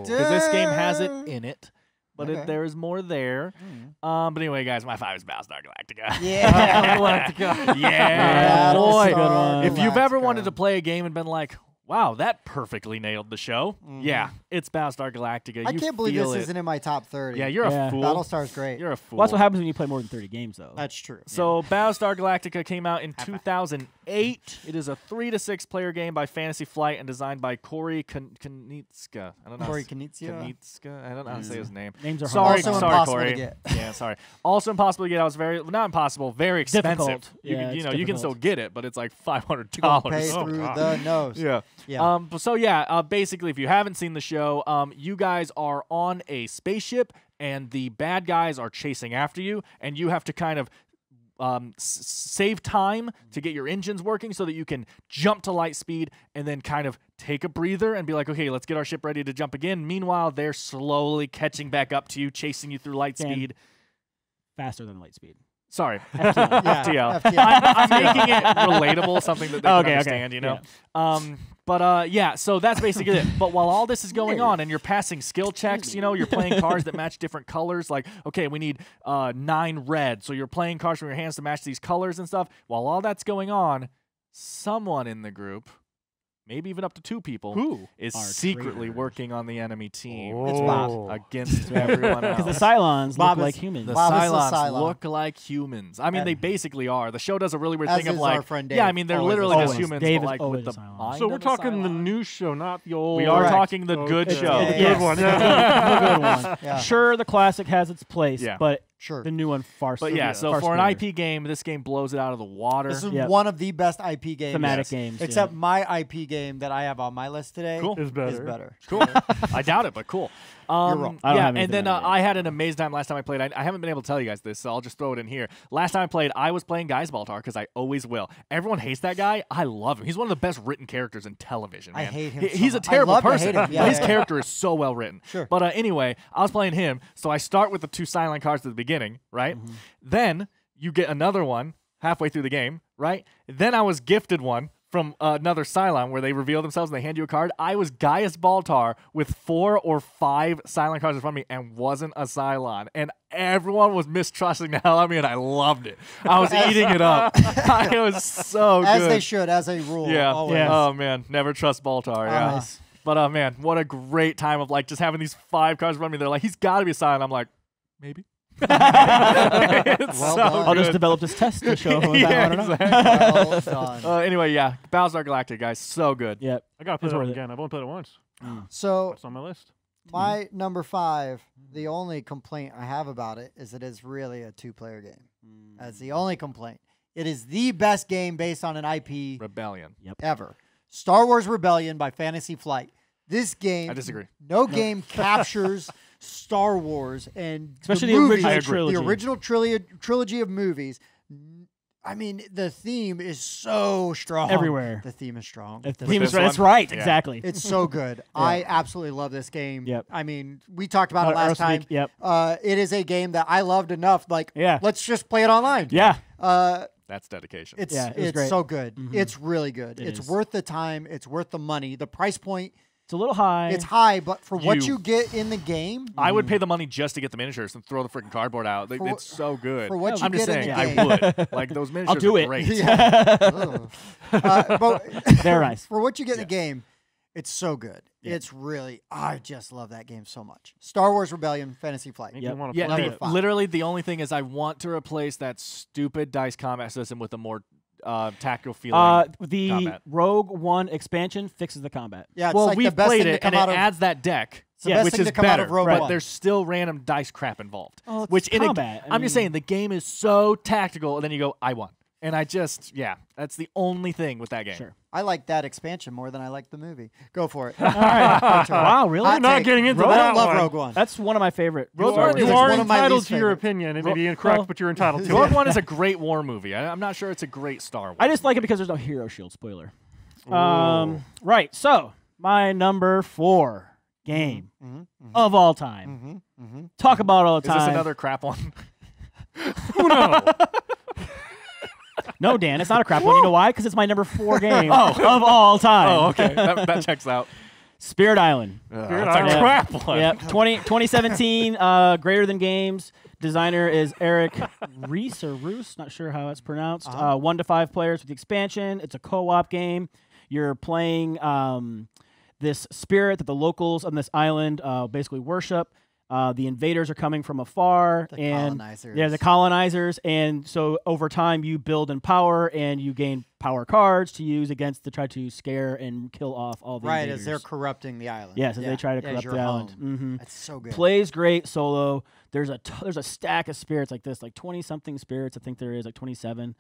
this game has it in it. But there is more there. But anyway, guys, my 5 is Battlestar Galactica. Yeah. Galactica. Yeah. Boy. Good one. If you've ever wanted to play a game and been like, wow, that perfectly nailed the show. Yeah, it's Battlestar Galactica. I can't believe this isn't in my top 30. Yeah, you're a fool. Battlestar's great. You're a fool. Well, that's what happens when you play more than 30 games, though. That's true. So Battlestar Galactica came out in 2008. It is a 3 to 6 player game by Fantasy Flight and designed by Corey Knizia. I don't know. Corey Knizia. I don't know how to say his name. Names are sorry, hard. Also sorry, impossible Corey. to get. Yeah, sorry. Also impossible to get. I was not impossible, very expensive. Difficult. You Yeah, can, it's you can still difficult. get it, but it's like $500. Pay Oh, through God. the nose. Yeah. Yeah. So yeah, basically, if you haven't seen the show, you guys are on a spaceship, and the bad guys are chasing after you, and you have to kind of save time to get your engines working so that you can jump to light speed and then kind of take a breather and be like, okay, let's get our ship ready to jump again. Meanwhile, they're slowly catching back up to you, chasing you through light speed. Faster than light speed. Sorry. FTL. I'm making it relatable, something that they can understand, you know? Yeah. So that's basically it. But while all this is going on and you're passing skill checks, you know, you're playing cards that match different colors. Like, okay, we need 9 red. So you're playing cards from your hands to match these colors and stuff. While all that's going on, someone in the group, maybe even up to 2 people, is secretly traitors. working on the enemy team. It's Bob. Against everyone else. Because the Cylons Bob look is- like humans. The Bob is the Cylons Cylon. look like humans. I mean, they basically are. The show does a really weird As thing of is like, our friend yeah, I Dave. mean, they're Always literally is. just Always. humans, Dave but is like always with a the Cylon. mind So we're of a talking the Cylon. new show, not the old. We are Correct. talking the good Okay. show. The Yeah. good one. the good one. Yeah. Sure, the classic has its place, Yeah. but Sure. the new one far But yeah, so far for an superior. IP game, this game blows it out of the water. This is Yep. one of the best IP games. Thematic games. Except my IP game that I have on my list today Cool. Is better. is better. Cool. I doubt it, but cool. wrong. I don't Yeah, have and anything then on it. I had an amazing time last time I played. I haven't been able to tell you guys this, so I'll just throw it in here. Last time I played, I was playing Guy's Baltar because I always will. Everyone hates that guy. I love him. He's one of the best written characters in television. I Man. hate him. He's so a much. terrible I love to person. hate him. Yeah, but his yeah, character is so well written. Sure. But anyway, I was playing him, so I start with the 2 silent cards at the beginning, right? Mm-hmm. Then you get another one halfway through the game, right? Then I was gifted one from another Cylon where they reveal themselves and they hand you a card. I was Gaius Baltar with 4 or 5 silent cards in front of me and wasn't a Cylon. And everyone was mistrusting the hell out of me, and I loved it. I was eating it up. It was so As good. they should, as a rule. Yeah. Always. Yeah. Oh, man. Never trust Baltar. Yeah. Nice. But, man, what a great time of, like, just having these 5 cards in front of me. They're like, he's got to be a Cylon. I'm like, maybe. It's Well so done. I'll just good. develop this test to show who Yeah, I don't know. exactly. Well done. Anyway, yeah. Battlestar Galactica, guys. So good. Yep. I gotta play It's that worth one it. again. I've only played it once. So It's on my list. my number 5, the only complaint I have about it is it is really a 2-player game. That's the only complaint. It is the best game based on an IP Rebellion. ever. Star Wars Rebellion by Fantasy Flight. This game, I disagree. No game captures Star Wars and Especially the the movies, original trilogy. The original trilogy of movies. I mean, the theme is so strong. Everywhere. The theme is strong. The The theme is this right. That's one? right. Yeah. Exactly. It's so good. I absolutely love this game. Yep. I mean, we talked about it last time. Yep. It is a game that I loved enough. Like, Yeah. let's just play it online. Yeah. That's dedication. It's it's great. so good. It's really good. It's is. worth the time. It's worth the money. The price point. It's a little high. It's high, but for what you get in the game, I would pay the money just to get the miniatures and throw the freaking cardboard out. Like, it's so good. For what you I'm just get in saying, the I game. would. Like, those miniatures I'll do are it. great. but They're nice. for what you get in the game, it's so good. It's really, I just love that game so much. Star Wars Rebellion, Fantasy Flight. Make me wanna Yeah, play Number it. 5. literally the only thing is I want to replace that stupid dice combat system with a more tactical feeling. The combat. Rogue One expansion fixes the combat. Yeah, it's Well, like the we've best played thing to it, come and it out of adds that deck, the best which thing is to come out better, of Rogue but One. there's still random dice crap involved. Oh, it's which in combat. I'm just saying, the game is so tactical, and then you go, I won. And I just, that's the only thing with that game. Sure. I like that expansion more than I like the movie. Go for it. All right. Wow, really? Hot We're not take. getting into I that love one. Rogue One. That's one of my favorite. You Star are, Wars It's you are one of my entitled least to your favorites. opinion. It may be incorrect, well, but you're entitled to Rogue it. One is a great war movie. I'm not sure it's a great Star Wars. I just like it because there's no hero shield. Spoiler. Right. So my number 4 game of all time. Talk about all the Is time. this another crap one? No. No, Dan, it's not a crap one. You know why? Because it's my number 4 game of all time. Oh, okay. that checks out. Spirit Island. That's Island. a crap one. Yep. 2017, Greater Than Games. Designer is Eric Reese or Roos. Not sure how it's pronounced. 1 to 5 players with the expansion. It's a co-op game. You're playing this spirit that the locals on this island basically worship. The invaders are coming from afar, colonizers. Yeah, the colonizers, and so over time you build in power, and you gain power cards to use against to try to scare and kill off all the invaders. As they're corrupting the island. Yes, as they try to corrupt your the island. home. That's so good. Plays great solo. There's a stack of spirits like this, like 20-something spirits. I think there is like 27.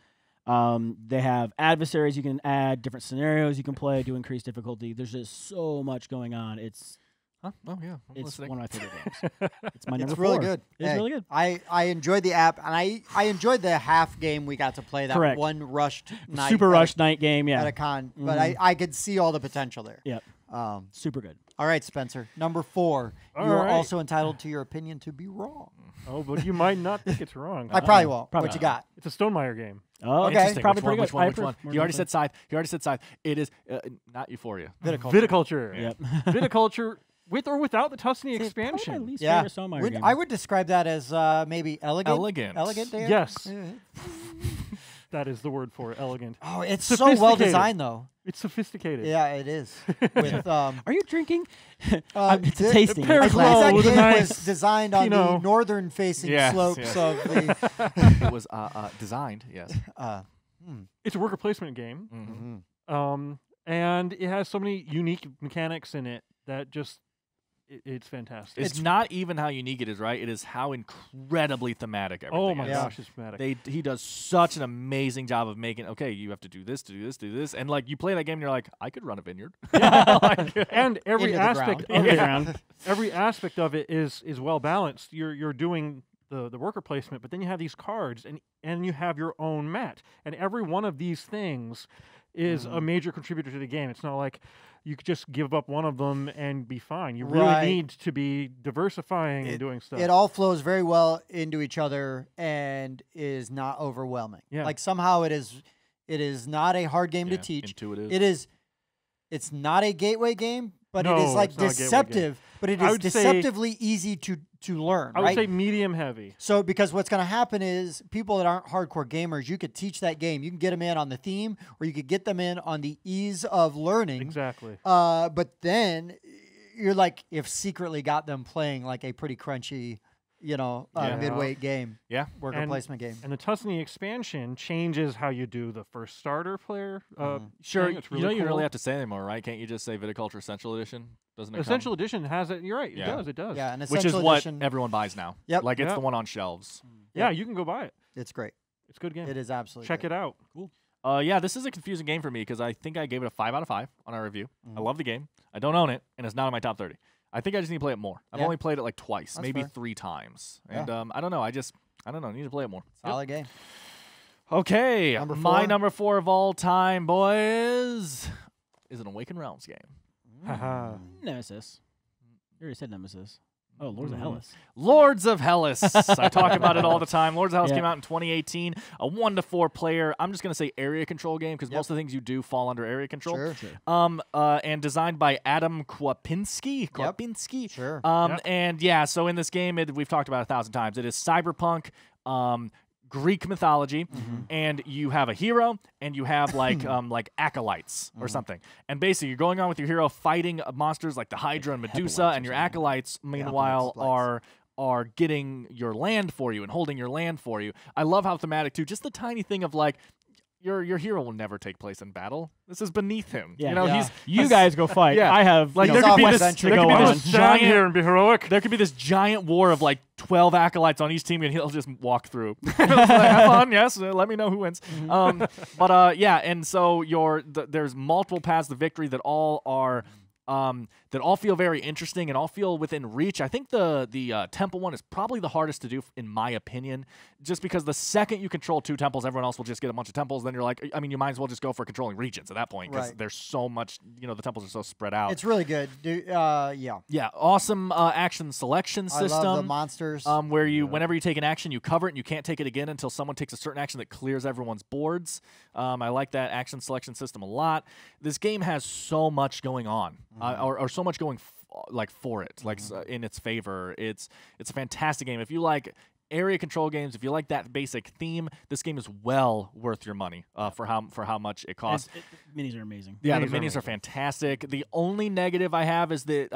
They have adversaries you can add, different scenarios you can play to increase difficulty. There's just so much going on. It's Huh? Oh, yeah. I'm it's listening. one of my favorite games. It's my number It's really 4. good. It's really good. I enjoyed the app, and I enjoyed the half game we got to play. That Correct. one rushed night. Super rushed night game. at Yeah. a con. But I could see all the potential there. Yep. Super good. All right, Spencer. Number 4. All You are right. also entitled to your opinion to be wrong. Oh, but you might not think it's wrong. I probably won't. Probably what you not. got? It's a Stonemeyer game. Oh, Okay. interesting. Probably pretty Which good. one? I Which one? approve. You already said Scythe. You already said Scythe. It is not Euphoria. Viticulture. Yep. Viticulture, with or without the Tuscany See, it's probably my expansion. least Yeah. favorite Stonemeyer game. I would describe that as maybe elegant. Elegant. Dan? Yes. Yeah. That is the word for it, elegant. Oh, it's so well Sophisticated. designed, though. It's sophisticated. Yeah, it is. With Are you drinking? Uh, It's a the- tasting. Pear It's I a believe Glow that with a game nice was designed on the Pinot. northern-facing Yes, slopes yes. of the. It was designed, yes. It's a worker placement game. And it has so many unique mechanics in it that just it's fantastic. It's not even how unique it is, right? It is how incredibly thematic everything Oh my is. gosh, it's dramatic. He does such an amazing job of making, okay, you have to do this, do this, do this. And like you play that game and you're like, I could run a vineyard. And every Into the aspect ground. of In the it, ground. every aspect of it is well balanced. You're doing the worker placement, but then you have these cards and you have your own mat. And every one of these things is a major contributor to the game. It's not like you could just give up one of them and be fine. You really Right. need to be diversifying and doing stuff. It all flows very well into each other and is not overwhelming. Yeah. Like somehow it is not a hard game to teach. Intuitive. It's not a gateway game, but it No, is like it's not a gateway game. deceptive. But it I is would say- deceptively easy to learn. I would right? say medium heavy. So, because what's going to happen is people that aren't hardcore gamers, you could teach that game. You can get them in on the theme, or you could get them in on the ease of learning. Exactly. But then you're like, if secretly got them playing like a pretty crunchy, Yeah. midweight game, Yeah. worker placement game. And the Tuscany expansion changes how you do the first starter player. Sure, thing. It's you really don't even cool. really have to say anymore, right? Can't you just say Viticulture Essential Edition? Doesn't it Essential Edition has it. You're right. Yeah. It does. It does. Yeah, an Which is essential what edition. everyone buys now. Yep. Like it's Yep. the one on shelves. Yeah, you can go buy it. It's great. It's a good game. It is absolutely. Check it out. Yeah, this is a confusing game for me because I think I gave it a 5 out of 5 on our review. I love the game. I don't own it, and it's not in my top 30. I think I just need to play it more. I've Yeah. only played it like twice, That's maybe fair. 3 times. Yeah. And I don't know. I don't know. I need to play it more. Solid game. Okay. Number My 4? number 4 of all time, boys, is an Awakened Realms game. Haha. Nemesis. You already said Nemesis. Oh, Lords of Hellas. Lords of Hellas. I talk about it all the time. Lords of Hellas came out in 2018. A 1 to 4 player. I'm just going to say area control game because most of the things you do fall under area control. Sure. And designed by Adam Kwapinski. Sure. And yeah, so in this game, we've talked about it 1,000 times. It is cyberpunk. Greek mythology, and you have a hero, and you have like acolytes or something. And basically, you're going on with your hero fighting monsters like the Hydra and Medusa, and your acolytes, meanwhile, are getting your land for you and holding your land for you. I love how thematic too. Just the tiny thing of like. Your hero will never take place in battle. This is beneath him. Yeah. You know, you guys go fight. I have like there could be this giant here and be heroic. There could be this giant war of like 12 acolytes on each team, and he'll just walk through. Have fun, yes. Let me know who wins. And so there's multiple paths to victory that all are. That all feel very interesting and all feel within reach. I think the temple one is probably the hardest to do, in my opinion, just because the second you control 2 temples, everyone else will just get a bunch of temples. Then you're like, I mean, you might as well just go for controlling regions at that point because there's so much, the temples are so spread out. It's really good. Yeah, awesome action selection system. I love the monsters. Where whenever you take an action, you cover it and you can't take it again until someone takes a certain action that clears everyone's boards. I like that action selection system a lot. This game has so much going on, or so much going for it, in its favor. It's a fantastic game. If you like area control games, if you like that basic theme, this game is well worth your money for how much it costs. Minis are amazing. Yeah, the minis are fantastic. The only negative I have is that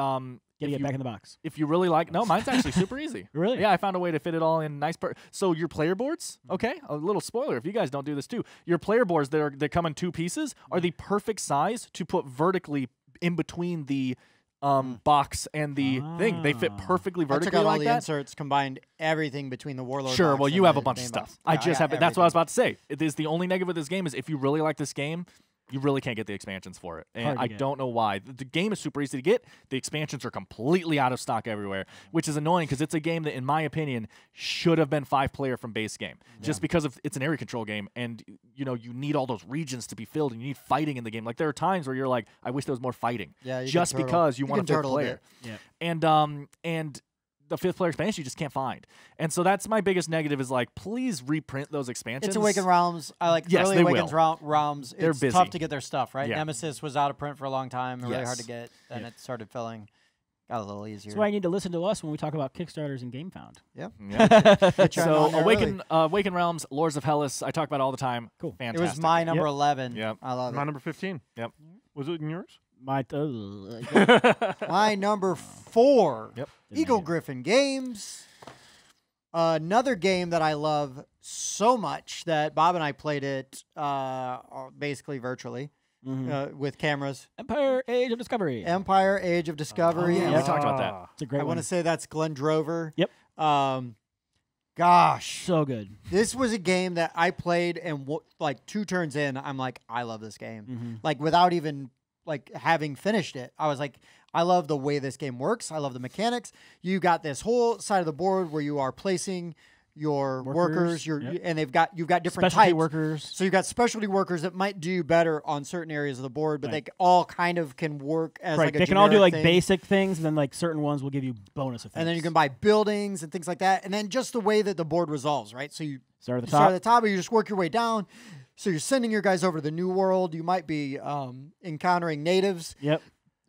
get it back in the box. If you really like, no, mine's actually super easy. Really? Yeah, I found a way to fit it all in nice. So your player boards, okay, a little spoiler if you guys don't do this too. Your player boards that come in 2 pieces are the perfect size to put vertically in between the box and the thing. They fit perfectly vertically. I took out all the that. inserts, combined everything between the Warlord. Sure, box well, and you have the a bunch of main stuff. box. I Yeah, just have. got That's what I was everything. about to say. It is the only negative with this game is if you really like this game, you really can't get the expansions for it. And I don't know why. The game is super easy to get. The expansions are completely out of stock everywhere, which is annoying because it's a game that, in my opinion, should have been 5-player from base game. Just because it's an area control game, and you need all those regions to be filled, and you need fighting in the game. Like there are times where you're like, I wish there was more fighting. Yeah, just because you want a 5th player. Yeah. And the 5th player expansion you just can't find. And so that's my biggest negative is like, please reprint those expansions. It's Awakened Realms. I like early Awakened Realms. They're it's busy. tough to get their stuff, right? Yeah. Nemesis was out of print for a long time, really hard to get. Then it started filling. Got a little easier. That's why you need to listen to us when we talk about Kickstarters and Gamefound. Yeah. So Awakened Realms, Lords of Hellas, I talk about it all the time. Cool. Fantastic. It was my number 11. Yep. I love it. My number 15. Yep. Was it in yours? My number 4. Yep. Eagle Griffin Games. Another game that I love so much that Bob and I played it basically virtually with cameras. Empire Age of Discovery. Empire Age of Discovery. Yeah, we talked about that. It's a great I want to say that's Glenn Drover. Yep. Gosh. So good. This was a game that I played and like 2 turns in, I'm like, I love this game. Like without even like having finished it, I was like, I love the way this game works. I love the mechanics. You got this whole side of the board where you are placing your workers, and you've got different specialty types. workers. So you've got specialty workers that might do better on certain areas of the board, but they all kind of can work as like a they can all do like thing. basic things, and then like certain ones will give you bonus effects. And then you can buy buildings and things like that. And then just the way that the board resolves, right? So you start at the start at the top, and you just work your way down. So you're sending your guys over to the New World. You might be encountering natives. Yep.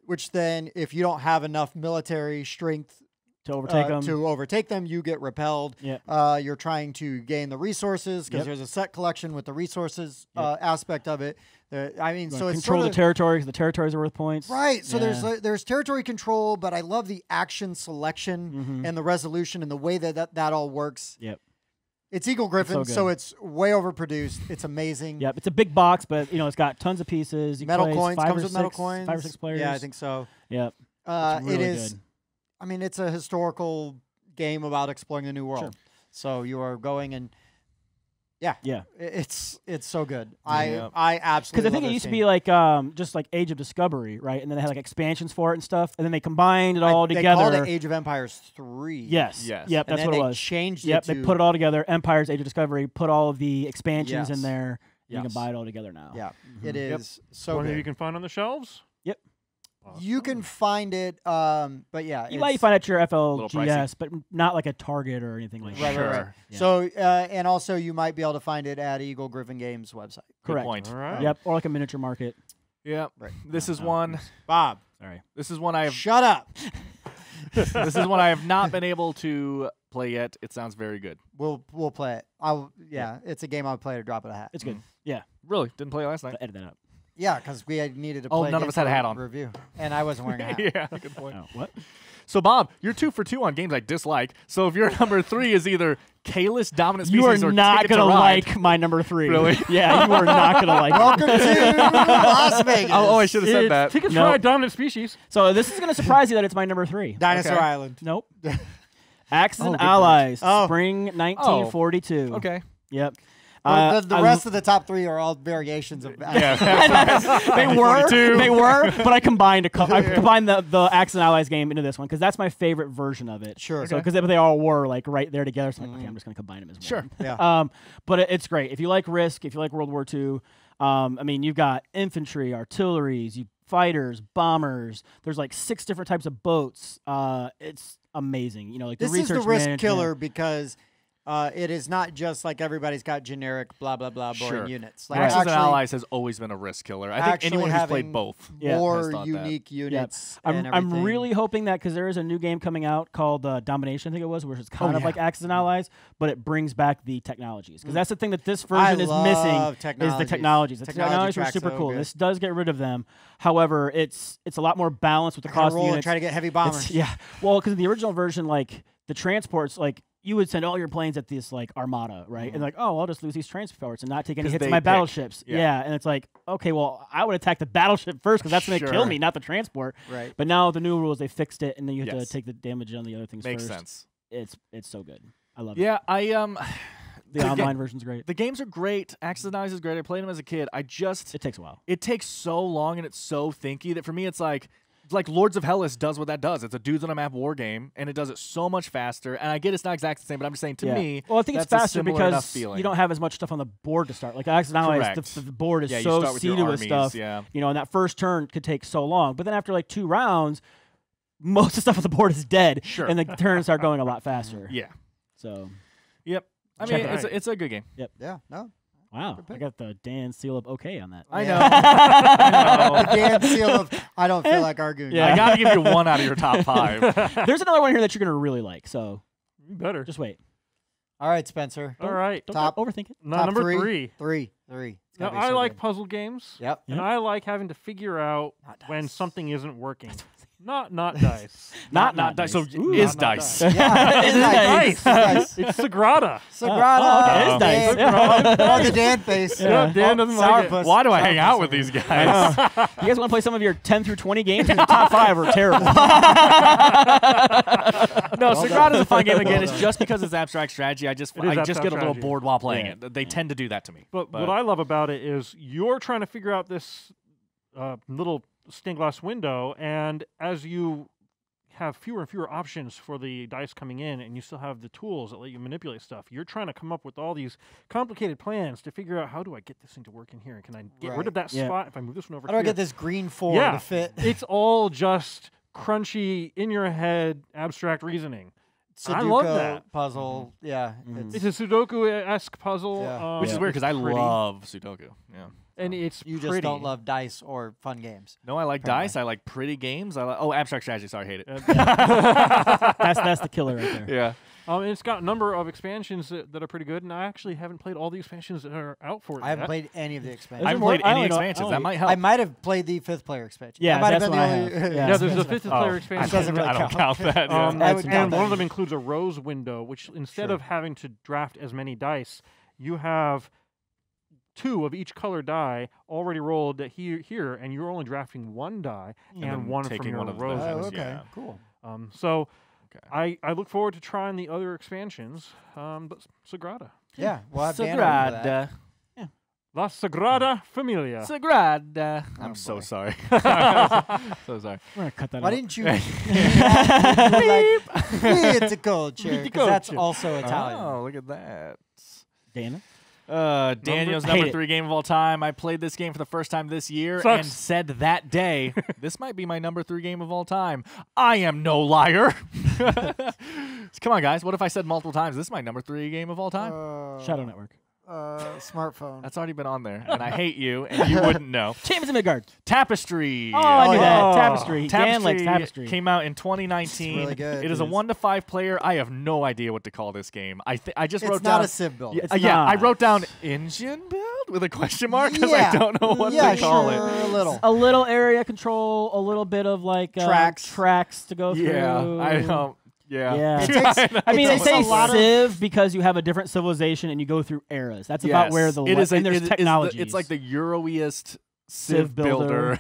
Which then, if you don't have enough military strength to overtake them, you get repelled. Yep. You're trying to gain the resources because there's a set collection with the resources aspect of it. So it's control the territory because the territories are worth points. Right. So there's territory control, but I love the action selection and the resolution and the way that all works. Yep. It's Eagle Griffin, so it's way overproduced. It's amazing. Yep, it's a big box, but it's got tons of pieces. You metal play coins comes with 5 metal coins. 5 or 6 players. Yeah, I think so. Yep. It really is. Good. I mean, it's a historical game about exploring the new world. Sure. So you are going and yeah, it's so good. Yeah. I absolutely because I think it used to be like just like Age of Discovery, right? And then they had like expansions for it and stuff, and then they combined it all together. They called it Age of Empires 3. Yes. Yep. That's and then what it they was. Changed Yep. it. They put it all together. Empire's Age of Discovery. Put all of the expansions in there. You Yes. can buy it all together now. Yeah. It is so One good. that you can find on the shelves. Yep. You can find it, but yeah. You might find it at your pricey. FLGS, but not like a Target or anything like that. Right. Yeah. So, and also you might be able to find it at Eagle Griffin Games website. Correct. Good point. All right. Yep, or like a miniature market. Yeah. Right. This is one. Bob. Sorry. This is one I have. Shut up. This is one I have not been able to play yet. It sounds very good. We'll play it. It's a game I would play to drop of a hat. It's good. Yeah. Really? Didn't play it last night. Edit that out. Yeah, because we needed to Oh, play. none of us had a hat on. Review, and I wasn't wearing a hat. Yeah. Good point. Oh, what? So, Bob, you're 2 for 2 on games I dislike. So, if your number 3 is either Kalis Dominant You Species are or not Ticket to gonna Ride- like my number 3. Really? Yeah, you are not gonna like it. Welcome to Las Vegas. Oh, I should have said It's that. Tickets No. Ride Dominant Species. So this is gonna surprise you that it's my number 3. Dinosaur Okay. Island. Nope. Axis and good Allies, Oh. Spring 1942. Okay. Yep. The rest of the top 3 are all variations of. they were, but I combined I combined the Axis and Allies game into this one because that's my favorite version of it. Sure. So because they all were like right there together, so I'm like, okay, I'm just gonna combine them as one. Sure. Yeah. But it's great if you like Risk, if you like World War II. I mean, you've got infantry, artilleries, fighters, bombers. There's like 6 different types of boats. It's amazing. You know, like This the is research the risk management. killer because it is not just like everybody's got generic blah blah blah boring Sure. units. Like Axis and actually Allies has always been a risk killer. I think actually anyone who's having played both Yeah. has more thought that. unique units. and I'm everything. really hoping that because there is a new game coming out called Domination, I think it was, which is kind of yeah. like Axis and Allies, but it brings back the technologies. Because that's the thing that this version is missing is the technologies. The technologies are super cool. Good. This does get rid of them. However, it's a lot more balanced with the Kinda cost of roll and units. try to get heavy bombers. Yeah. Well, because in the original version, like the transports, like you would send all your planes at this like Armada, right? And like, oh, I'll just lose these transports and not take any 'Cause hits they to my pick. battleships. Yeah. Yeah. And it's like, okay, well, I would attack the battleship first because that's going to kill Sure. me, not the transport. Right. But now the new rules, they fixed it, and then you have Yes. to take the damage on the other things Makes first. sense. It's so good. I love it. Yeah, The online version's great. The games are great. Axis and Allies is great. I played them as a kid. It takes a while. It takes so long and it's so thinky that for me it's like Lords of Hellas does what that does. It's a dudes on a map war game, and it does it so much faster. And I get it's not exactly the same, but I'm just saying to me, well, I think it's that's a faster similar enough because feeling. you don't have as much stuff on the board to start. Like Axis and Allies, Correct. the board is Yeah, you so start with your seeded with armies, stuff. yeah. You know, and that first turn could take so long. But then after like 2 rounds, most of the stuff on the board is dead, Sure. and the turns start going a lot faster. Yeah. So, Yep. I Check mean, it out. it's a good game. Yeah. No. wow, I got the Dan seal of okay on that. I Yeah. know. I know. The Dan seal of I don't feel like arguing. Yeah. I gotta give you 1 out of your top 5. There's another one here that you're gonna really like. So You better. just wait. All right, Spencer. All right. Don't Top- overthink it. Now, Top number 3. 3. 3. It's Now, gotta be I so like good. puzzle games. Yep. And I like having to figure out Not when dice. something isn't working. Not dice. Not dice. So Ooh. is Not dice. dice. Yeah, It is dice. dice. Dice. It's Sagrada. Sagrada. okay, it is dice. Dan. Oh, the Dan face. Yeah, Dan doesn't like it. Sourpuss. Why do I hang out with Sourpuss. these guys? You guys want to play some of your 10 through 20 games? The top 5 are terrible. No, Sagrada's a fun game. Again, Well it's done. just because it's abstract strategy. I just is get a abstract little strategy. bored while playing Yeah. it. They tend to do that to me. But what I love about it is you're trying to figure out this little stained glass window, and as you have fewer and fewer options for the dice coming in, and you still have the tools that let you manipulate stuff, you're trying to come up with all these complicated plans to figure out how do I get this thing to work in here, and can I get rid Right. of that Yeah. spot if I move this one over How do I here? get this green 4 Yeah. to fit? It's all just crunchy, in your head, abstract reasoning. I Sudoku love that. puzzle. Yeah. Mhm. It's a Sudoku-esque puzzle. Yeah. Which is Yeah. weird because I pretty. love Sudoku. Yeah. And it's You just pretty. don't love dice or fun games. No, I like Apparently. dice. I like pretty games. Abstract strategy. Sorry, I hate it. That's the killer right there. Yeah. And it's got a number of expansions that are pretty good, and I actually haven't played all the expansions that are out for it I haven't yet. played any of the I expansions. haven't more? played I any only know- expansions. I That only- might help. I might have played the 5th player expansion. Yeah, that might have that's been what the I only. have. Yeah, there's a expansion. fifth player expansion. doesn't really I don't count. count that. yeah. And, I would count and that. one of them includes a rose window, which instead Sure. of having to draft as many dice, you have 2 of each color die already rolled here, and you're only drafting 1 die then and 1 from taking your one of roses. those. Oh, okay. Yeah. Cool. So Okay. I look forward to trying the other expansions, but Sagrada. Yeah. We'll have Dan on for that. Sagrada. La Sagrada Familia. Sagrada. Oh, I'm so boy. sorry. so sorry. We're going to cut that Why out. didn't you? like, Viticulture, because that's Viticulture. also Italian. Oh, look at that. Dana? Daniel's number 3 game of all time. I played this game for the first time this year and said that day, this might be my number 3 game of all time. I am no liar. Come on, guys. What if I said multiple times, this is my number 3 game of all time? Shadow Network. Smartphone. That's already been on there, and I hate you, and you wouldn't know. Champions of Midgard. Tapestry. Oh, I knew that. Tapestry. Dan likes Tapestry. Came out in 2019. It's really good. It is a 1 to 5 player. I have no idea what to call this game. I just wrote down. It's not a civ build. Yeah, I wrote down engine build with a question mark because I don't know what to call it. A little area control, a little bit of like tracks to go through. Yeah, I don't. Yeah. I mean, they say civ because you have a different civilization and you go through eras. That's about where the and there's technology. It's like the Euro-iest civ builder.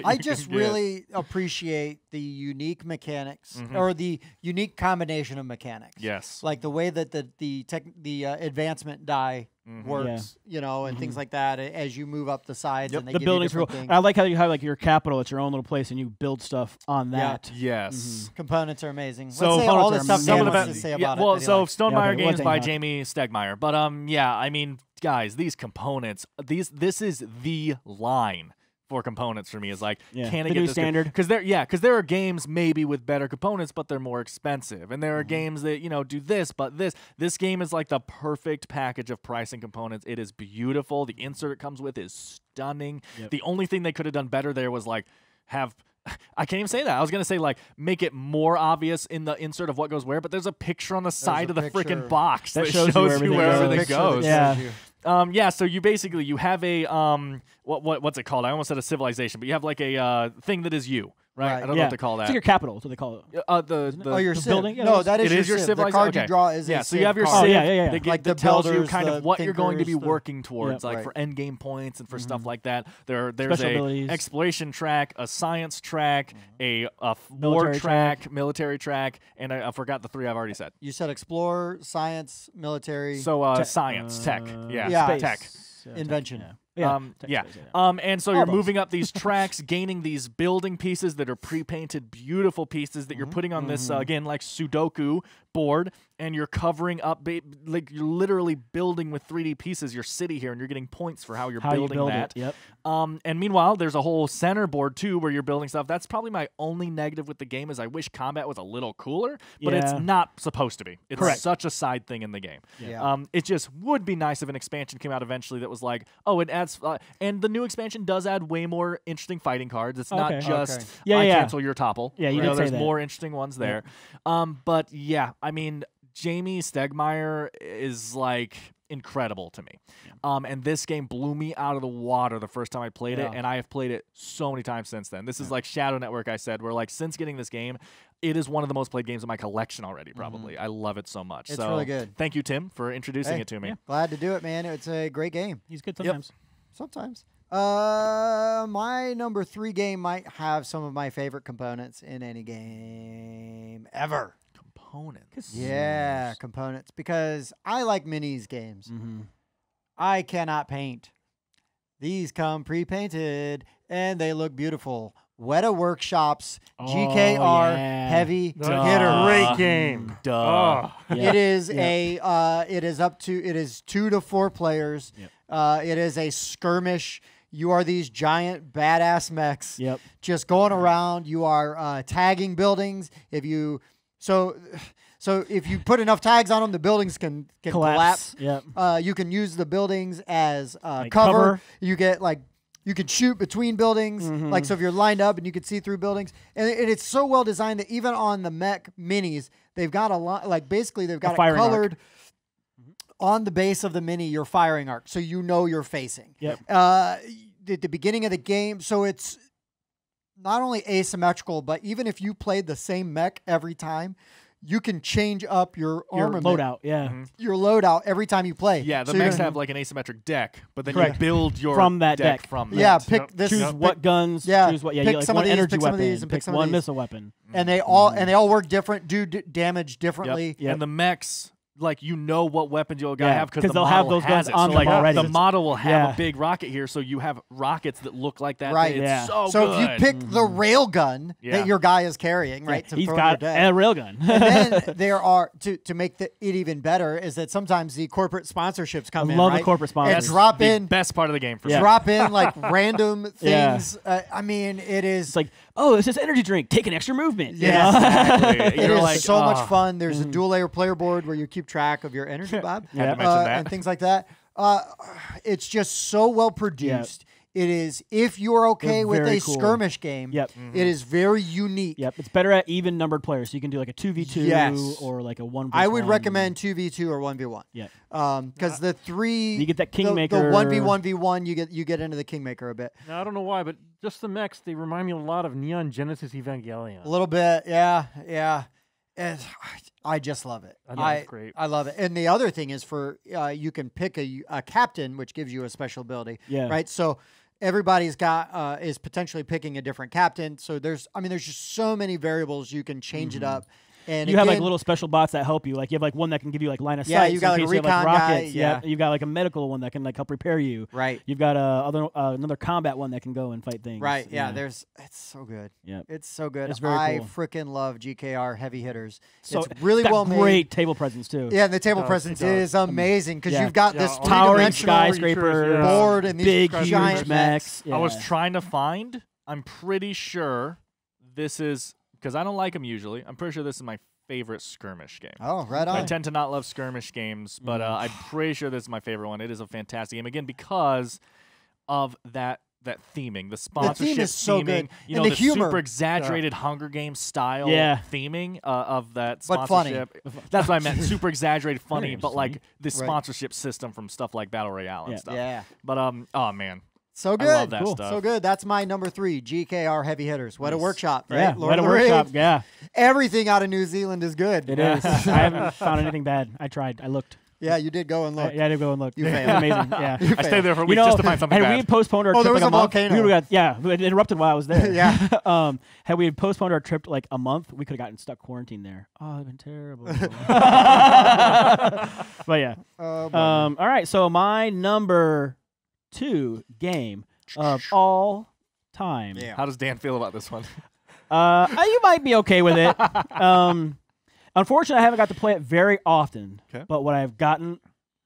I just really appreciate the unique mechanics or the unique combination of mechanics. Yes. Like the way that the advancement die works, you know, and things like that as you move up the sides. And they the give buildings you different things. I like how you have like your capital. It's your own little place, and you build stuff on that. Yes. Components are amazing. So Let's say all the stuff Dan wants to say about it. Well, so Stonemaier okay, Games by Jamie Stegmaier. But yeah, I mean, guys, these components, this is the line for components for me is like, can I get this standard? Because there are games maybe with better components, but they're more expensive, and there are games that do this, but this game is like the perfect package of price and components. It is beautiful. The insert it comes with is stunning. The only thing they could have done better there was like I can't even say that. I was going to say, like, make it more obvious in the insert of what goes where, but there's a picture on the side of the freaking box that shows you where everything goes. Yeah. So you have a what's it called? I almost said a civilization, but you have like a thing that is you. Right. I don't know what to call that. It's like your capital. That's what they call it. Your building. Yeah, no, that is your civ. civilization. The card you draw is so you have your card. civ. Like the tells you builders, kind of what you're going to be thinkers, working towards, like for end game points and for stuff like that. There's Special a abilities. exploration track, a science track, a war track, military track, and I forgot the 3 I've already said. You said explore, science, military. So science, tech, tech, invention. And so you're moving up these tracks, gaining these building pieces that are pre-painted, beautiful pieces that you're putting on this, again, like Sudoku board, and you're covering up, like you're literally building with 3D pieces your city here, and you're getting points for how you're building that. And meanwhile, there's a whole center board, too, where you're building stuff. That's probably my only negative with the game is I wish combat was a little cooler, but it's not supposed to be. It's such a side thing in the game. It just would be nice if an expansion came out eventually that was like, oh, it adds... and the new expansion does add way more interesting fighting cards. It's not just I cancel your topple. Yeah, you did say there's that. more interesting ones there. But yeah, I mean, Jamie Stegmaier is like incredible to me. And this game blew me out of the water the first time I played it, and I have played it so many times since then. This is like Shadow Network, I said, where like since getting this game, it is one of the most played games in my collection already, probably. I love it so much. It's really good. Thank you, Tim, for introducing it to me. Glad to do it, man. It's a great game. He's good sometimes. Sometimes. My number 3 game might have some of my favorite components in any game ever. Components? Yeah, components. Because I like minis games. I cannot paint. These come pre-painted, and they look beautiful. Weta Workshop's GKR heavy hitter. Great game. It is it is 2 to 4 players. It is a skirmish. You are these giant badass mechs just going around. You are tagging buildings. If you if you put enough tags on them, the buildings can collapse. You can use the buildings as cover. You get like you can shoot between buildings. Like so if you're lined up and you can see through buildings. And it's so well designed that even on the mech minis, they've got a lot basically they've got it colored on the base of the mini, your firing arc, so you know you're facing. At the beginning of the game, so it's not only asymmetrical, but even if you played the same mech every time, you can change up your armament. Loadout, your loadout every time you play. Yeah, the mechs have like an asymmetric deck, but then you build your from that deck. From that. Yeah, pick this. Choose what guns. Choose what. Yeah, pick you like some one of these, energy pick some weapon. of these, and pick some of one these. missile weapon. And they all work different, do damage differently. And the mechs, like you know what weapons your guy have because they'll have those guns on them already. The model will have a big rocket here, so you have rockets that look like that. Right. It's so if you pick the railgun that your guy is carrying, right, to he's throw got your a railgun. And then there are to make it even better is that sometimes the corporate sponsorships come in. Love right? the corporate sponsors. And drop in best part of the game for drop in like random things. I mean, it is. It's like, oh, it's this energy drink. Take an extra movement. Yes, exactly. It is so much fun. There's a dual layer player board where you keep track of your energy, Bob, Had to mention that. and things like that. It's just so well produced. It is, if you're okay with a skirmish game, it is very unique. It's better at even numbered players. So you can do like a 2v2 or like a 1v1. I would recommend 2v2 or 1v1. Because the three, you get that Kingmaker. The 1v1v1, you get into the Kingmaker a bit. Now, I don't know why, but just the mechs, they remind me a lot of Neon Genesis Evangelion. A little bit, yeah. And I just love it. That's great. I love it. And the other thing is you can pick a captain, which gives you a special ability. Right. So everybody's got is potentially picking a different captain. So there's just so many variables you can change it up. And you have like little special bots that help you. Like you have like one that can give you like line of sight. Yeah, you got like a recon rockets. guy. You've got like a medical one that can like help repair you. Right. You've got another combat one that can go and fight things. Right. Yeah. It's so good. Yeah. It's so good. It's very cool. I freaking love GKR heavy hitters. So it's really well made. Great table presence too. Yeah, and the table presence is amazing because you've got this towering three-dimensional skyscraper board and these big giant huge mechs. I was trying to find. I'm pretty sure this is because I don't like them usually. I'm pretty sure this is my favorite skirmish game. Oh, right on. I tend to not love skirmish games, but I'm pretty sure this is my favorite one. It is a fantastic game again because of that theming, the sponsorship. The theme is so good. You know, and the humor. super exaggerated Hunger Games style theming of that but sponsorship. Funny. That's what I meant. Super exaggerated, funny, but like the sponsorship system from stuff like Battle Royale and stuff. Yeah. But oh man. So good. I love that stuff. So good. That's my number 3, GKR Heavy Hitters. What a workshop, right? Yeah, Lord what of a the workshop, Rings. yeah. Everything out of New Zealand is good. It is. I haven't found anything bad. I tried. I looked. Yeah, you did go and look. Yeah, I did go and look. You failed. Amazing. Yeah. I stayed there for a week just to find something had bad. we postponed our trip there was like a month, volcano. it interrupted while I was there. Yeah. Had we postponed our trip like a month, we could have gotten stuck quarantined there. Oh, it'd been terrible. But yeah. All right. So my number 2 game of all time. Yeah. How does Dan feel about this one? You might be okay with it. Unfortunately, I haven't got to play it very often. Okay. But what I've gotten,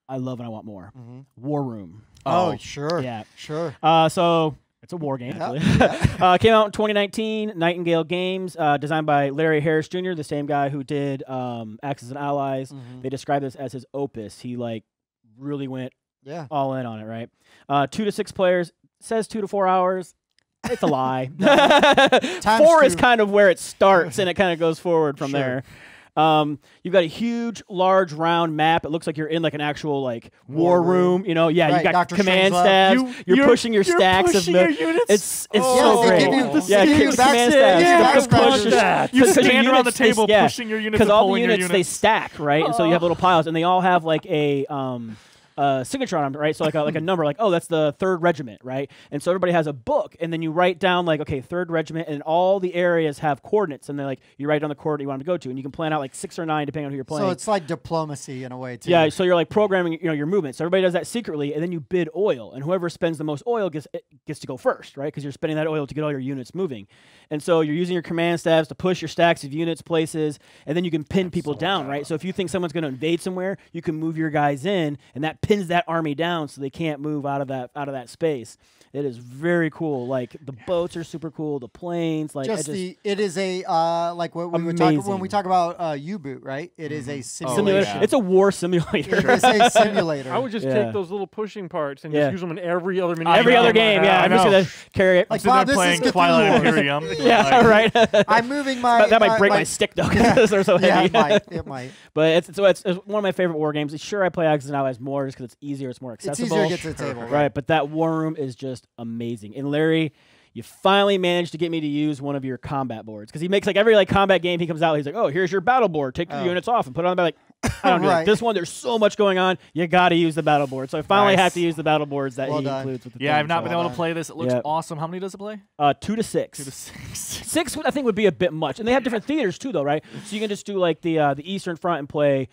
I love and I want more. War Room. Oh, sure. Yeah. Sure. So it's a war game, actually. Came out in 2019, Nightingale Games, designed by Larry Harris Jr., the same guy who did Axis and Allies. They describe this as his opus. He like really went all in on it, right? 2 to 6 players. Says 2 to 4 hours. It's a lie. 4 is kind of where it starts, and it kind of goes forward from there. You've got a huge, large, round map. It looks like you're in like an actual like war room. You know, you got Dr. command Strangelove. stabs. You're pushing your stacks of your units. It's Oh, so they great. give you- Yeah, they give you command backstab. stabs. Yeah, Push that. You 'cause your stand around the units, they- table pushing your units because and all the pulling your units they units. stack, right? And so you have little piles, and they all have like a signature on them, right? So like a number, like, oh, that's the 3rd Regiment, right? And so everybody has a book, and then you write down like, okay, 3rd Regiment, and all the areas have coordinates, and they're like, you write down the coordinate you want them to go to, and you can plan out like 6 or 9 depending on who you're playing. So it's like diplomacy in a way too. Yeah, so you're like programming, your movements. So everybody does that secretly, and then you bid oil, and whoever spends the most oil gets to go first, right? Because you're spending that oil to get all your units moving. And so you're using your command stabs to push your stacks of units places, and then you can pin people down, right? So if you think someone's going to invade somewhere, you can move your guys in, and that pins that army down so they can't move out of that space. It is very cool. Like the boats are super cool. The planes, like it is a like what we were talking when we talk about U-boot, right? It is a simulation. Simulator. It's a war simulator. It is a simulator. I would just take those little pushing parts and just use them in every other mini. Every other game, I I'm just gonna carry it. Like, Sitting there Bob, this playing is Twilight Cthulhu. Imperium. Yeah, right. I'm moving my. That might break my stick though because they're so Yeah, heavy. it might. But it's one of my favorite war games. Sure, I play Axis and Allies more just because it's easier, it's more accessible. It's easier to get to the table, right? But that war room is just amazing. And Larry, you finally managed to get me to use one of your combat boards because he makes like every like combat game he comes out. He's like, oh, here's your battle board. Take your units off and put it on the back. Like, I don't do Right. it. This one, there's so much going on. You got to use the battle board. So I finally have to use the battle boards that Well he done. includes with the Yeah, thing, I've not so. been able to play this. It looks awesome. How many does it play? 2 to 6. 2 to 6. 6, I think, would be a bit much. And they have different theaters, too, though, right? So you can just do, like, the Eastern Front and play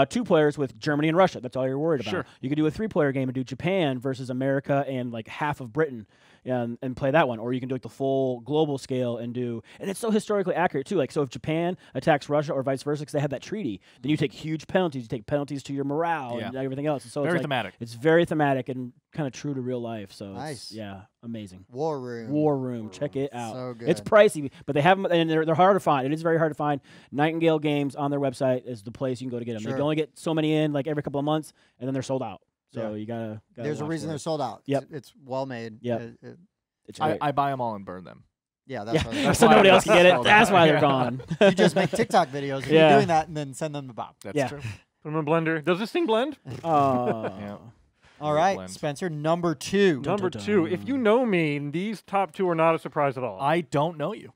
2 players with Germany and Russia. That's all you're worried about. Sure. You could do a 3-player game and do Japan versus America and, like, half of Britain. And play that one, or you can do like the full global scale and it's so historically accurate too. Like, so if Japan attacks Russia or vice versa, because they have that treaty, then you take huge penalties. You take penalties to your morale and everything else. And so Very it's thematic. It's very thematic and kind of true to real life. So Nice. yeah, amazing. War Room. War Room, check it out. So good. It's pricey, but they have them, and they're hard to find. It is very hard to find. Nightingale Games on their website is the place you can go to get them. Sure. They can only get so many in, like every couple of months, and then they're sold out. So you gotta There's a watch reason for they're it. sold out. Yep. It's well made. Yep. It's great. I buy them all and burn them. Yeah, that's why so nobody else can get it. Sold That's out. why they're gone. you just make TikTok videos and Yeah. you're doing that and then send them to Bob. That's Yeah. true. Put them in a blender. Does this thing blend? Yeah. All right, blend. Spencer, number 2. Number 2. If you know me, these top 2 are not a surprise at all. I don't know you.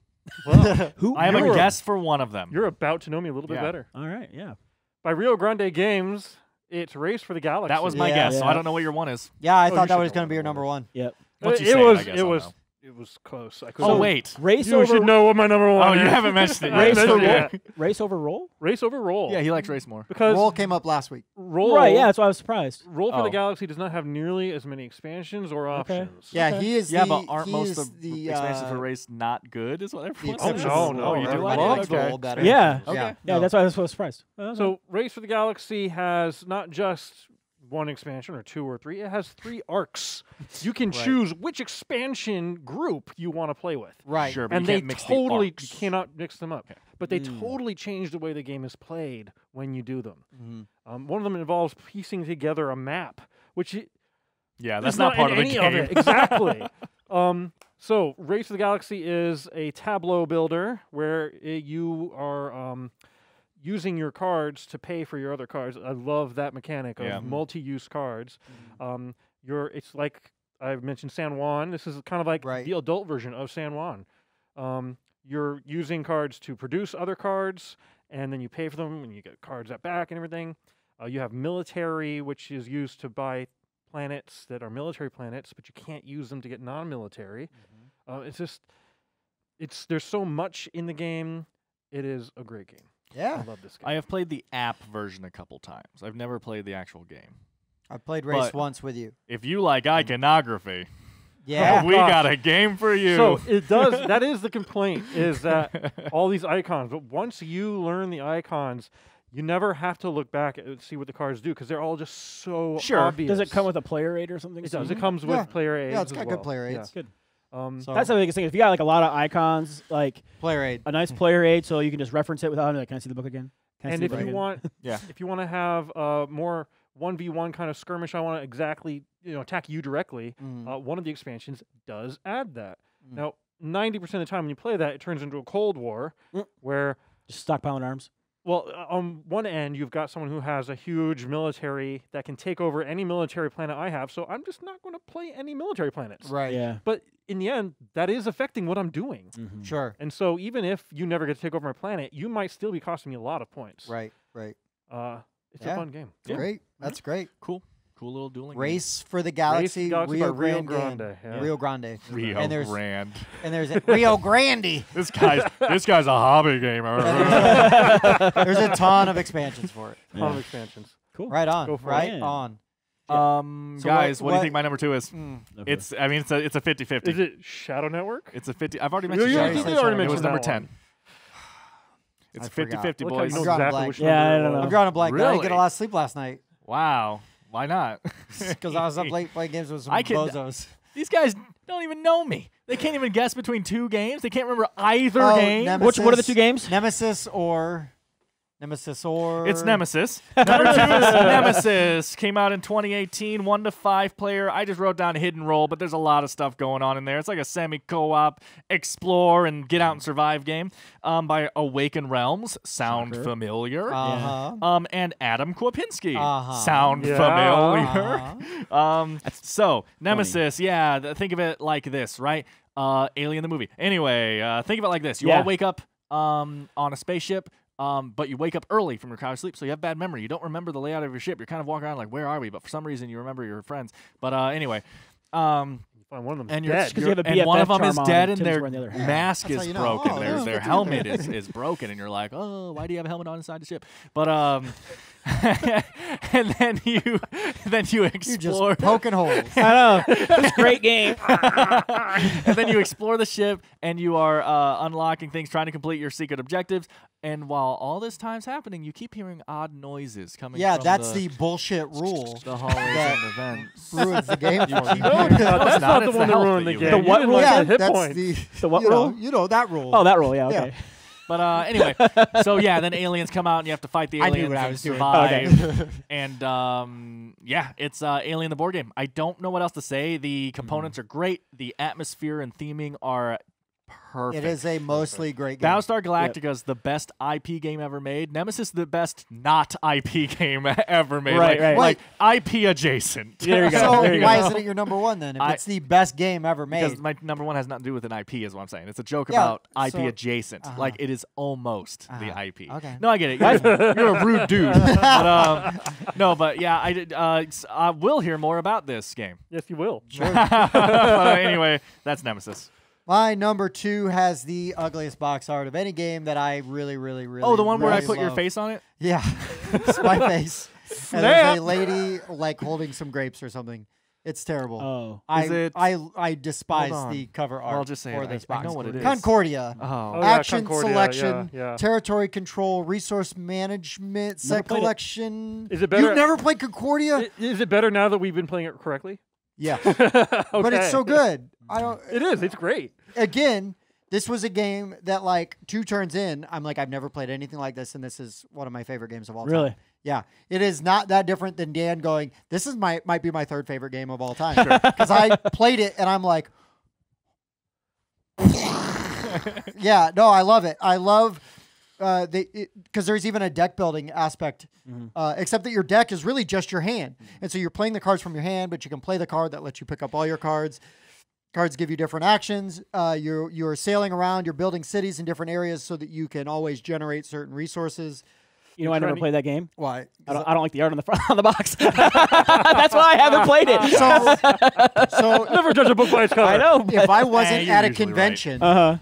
Well, Who? I have a You're- guess for one of them. you're about to know me a little bit Yeah. better. All right, yeah. By Rio Grande Games, it's Race for the Galaxy. That was my Yeah. guess, so Yeah. I don't know what your one is. Yeah, I you thought that should was know going what to be your number number 1. Yep. Once you it say was. I guess It I'll was. know. It was close. I Oh, couldn't- wait. Race You over should know what my number 1 Oh, is. you haven't mentioned it Race yet. over Yeah. roll. Race over roll. Race over roll. Yeah, he likes race more. because Roll came up last week. roll. Right. Yeah, that's why I was surprised. Roll for Oh. the Galaxy does not have nearly as many expansions or Okay. options. Yeah, Okay. he is Yeah, the, but aren't he most is of the the expansions for race not good, is what everyone Oh, says? no, no. Oh, you do everyone like loves it? Okay. roll better. Yeah. Okay. Yeah, Yeah, no. that's why I was so surprised. So Race for the Galaxy has not just 1 expansion or 2 or 3. It has 3 arcs. You can Right. choose which expansion group you want to play with. Right. Sure, but And you they can't mix totally the arcs. cannot mix them up. But they Mm. totally change the way the game is played when you do them. Mhm. One of them involves piecing together a map, which Yeah, is that's not part in of the any game. it. Exactly. So Race for the Galaxy is a tableau builder where you are using your cards to pay for your other cards. I love that mechanic of Yeah. multi-use cards. It's like I've mentioned San Juan. This is kind of like Right. the adult version of San Juan. You're using cards to produce other cards, and then you pay for them, and you get cards back and everything. You have military, which is used to buy planets that are military planets, but you can't use them to get non-military. There's so much in the game. It is a great game. Yeah. I love this game. I have played the app version a couple times. I've never played the actual game. I played Race But- once with you. If you like iconography, Yeah. we gosh. got a game for you. So it does. That is the complaint, is that all these icons. But once you learn the icons, you never have to look back and see what the cards do because they're all just so Sure. obvious. Does it come with a player aid or something? It does. It soon? comes with Yeah. player aids. Yeah, it's as got well. good player Yeah. aids. Good. So, That's the biggest thing. If you got like a lot of icons, like player aid. a nice player aid, so you can just reference it without like, can I see the book again? Can I And see if the book you again? want, Yeah. if you want to have more 1v1 kind of skirmish, I want to exactly attack you directly. Mhm. One of the expansions does add that. Mm. Now, 90% of the time when you play that, it turns into a Cold War, Mm. where Just stockpiling arms. well, on one end, you've got someone who has a huge military that can take over any military planet I have, so I'm just not going to play any military planets. Right. Yeah. But in the end, that is affecting what I'm doing. Mm-hmm. Sure. And so even if you never get to take over my planet, you might still be costing me a lot of points. Right. Right. It's Yeah. a fun game. Yeah. Great. That's great. Cool little dueling. Race for the Race Galaxy, Galaxy Rio by Rio Grande. Grande. Yeah. Rio Grande. Rio And there's- Grande. And there's Rio Grande. This guy's a hobby gamer. There's a ton of expansions for it. Ton of expansions. Cool. Right on. Go for right it. on. Guys, So what do you what- think my number 2 is? Mm. Okay. It's a 50-50. Is it Shadow Network? It's a 50. I've already You mentioned already it. said It Shadow was mentioned number that 10. one. It's I forgot. 50-50, Look how boys. you know I'm drawing a exactly blank. which Yeah, number I it don't know. was. I'm drawing a blank. I didn't get a Really? lot of sleep last night Wow. Why not? because I was up late playing games with some I can- bozos. These guys don't even know me. They can't even guess between 2 games. They can't remember either Oh, game. Nemesis. What are the 2 games? Nemesis or It's Nemesis. Number 2 is Nemesis. Came out in 2018, 1 to 5 player. I just wrote down hidden role, but there's a lot of stuff going on in there. It's like a semi-co-op explore and get out and survive game by Awaken Realms. Sound Shocker. familiar? Uh-huh. And Adam Kwapinski. Uh-huh. Sound Yeah. familiar? Uh-huh. So Nemesis, think of it like this, right? Alien the movie. Anyway, think of it like this. You all wake up on a spaceship but you wake up early from your couch sleep, so you have bad memory. You don't remember the layout of your ship. You're kind of walking around like, where are we? But for some reason, you remember your friends. But anyway, Find one of them and dead. and one of them is dead, and their the mask is broken. Oh, Their helmet is broken, and you're like, oh, why do you have a helmet on inside the ship? But and then you explore. You're just poking holes. I know. It's a great game. And then you explore the ship, and you are unlocking things, trying to complete your secret objectives. And while all this time's happening, you keep hearing odd noises coming. Yeah, from that's the bullshit rule. the hallways that and the vents. ruins the game. You keep No, hearing- that's not the it's one that health ruined that the you game. hit. The what You didn't rule? like Yeah, the hit that's points. The what you rule? you know that rule. Oh, that rule. Yeah. Okay. But anyway, so yeah, then aliens come out and you have to fight the I knew aliens what I and was doing. survive. And yeah, it's Alien the board game. I don't know what else to say. The components are great. The atmosphere and theming are perfect. It is a mostly great game. Battlestar Galactica is the best IP game ever made. Nemesis the best not IP game ever made. Right, right. Like IP adjacent. There you go. So There you why go. isn't it your number one then? If I- it's the best game ever made. Because my number one has nothing to do with an IP, is what I'm saying. It's a joke Yeah, about IP so- adjacent. Like it is almost the IP. Okay. No, I get it. You're a rude dude. But, no, but yeah, I will hear more about this game. Yes, you will. But anyway, that's Nemesis. My number 2 has the ugliest box art of any game that I really, really, really. Oh, the one where I really put your love. face on it? Yeah, it's my face. And there's a lady like holding some grapes or something. It's terrible. Oh. I despise Hold on. the cover art I'll just say for it. this I box. know what it is. Concordia. Oh. yeah, Action Concordia, selection, yeah. territory control, resource management, set played it. collection. Is it better- You've never played Concordia? Is it better now that we've been playing it correctly? Yeah, Okay. but it's so good. I don't. It is. It's great. Again, this was a game that like 2 turns in, I'm like, I've never played anything like this, and this is one of my favorite games of all time. Really? Yeah, it is not that different than Dan going, this is might be my 3rd favorite game of all time. Because I played it and I'm like, yeah, no, I love it. I love because there's even a deck building aspect, except that your deck is really just your hand. And so you're playing the cards from your hand, but you can play the card that lets you pick up all your cards. Cards give you different actions. You're sailing around. You're building cities in different areas so that you can always generate certain resources. You know, I never played that game. Why? I don't like the art on the front on the box. That's why I haven't played it. So Never judge a book by its cover. I know. if I wasn't you're at a usually right. convention,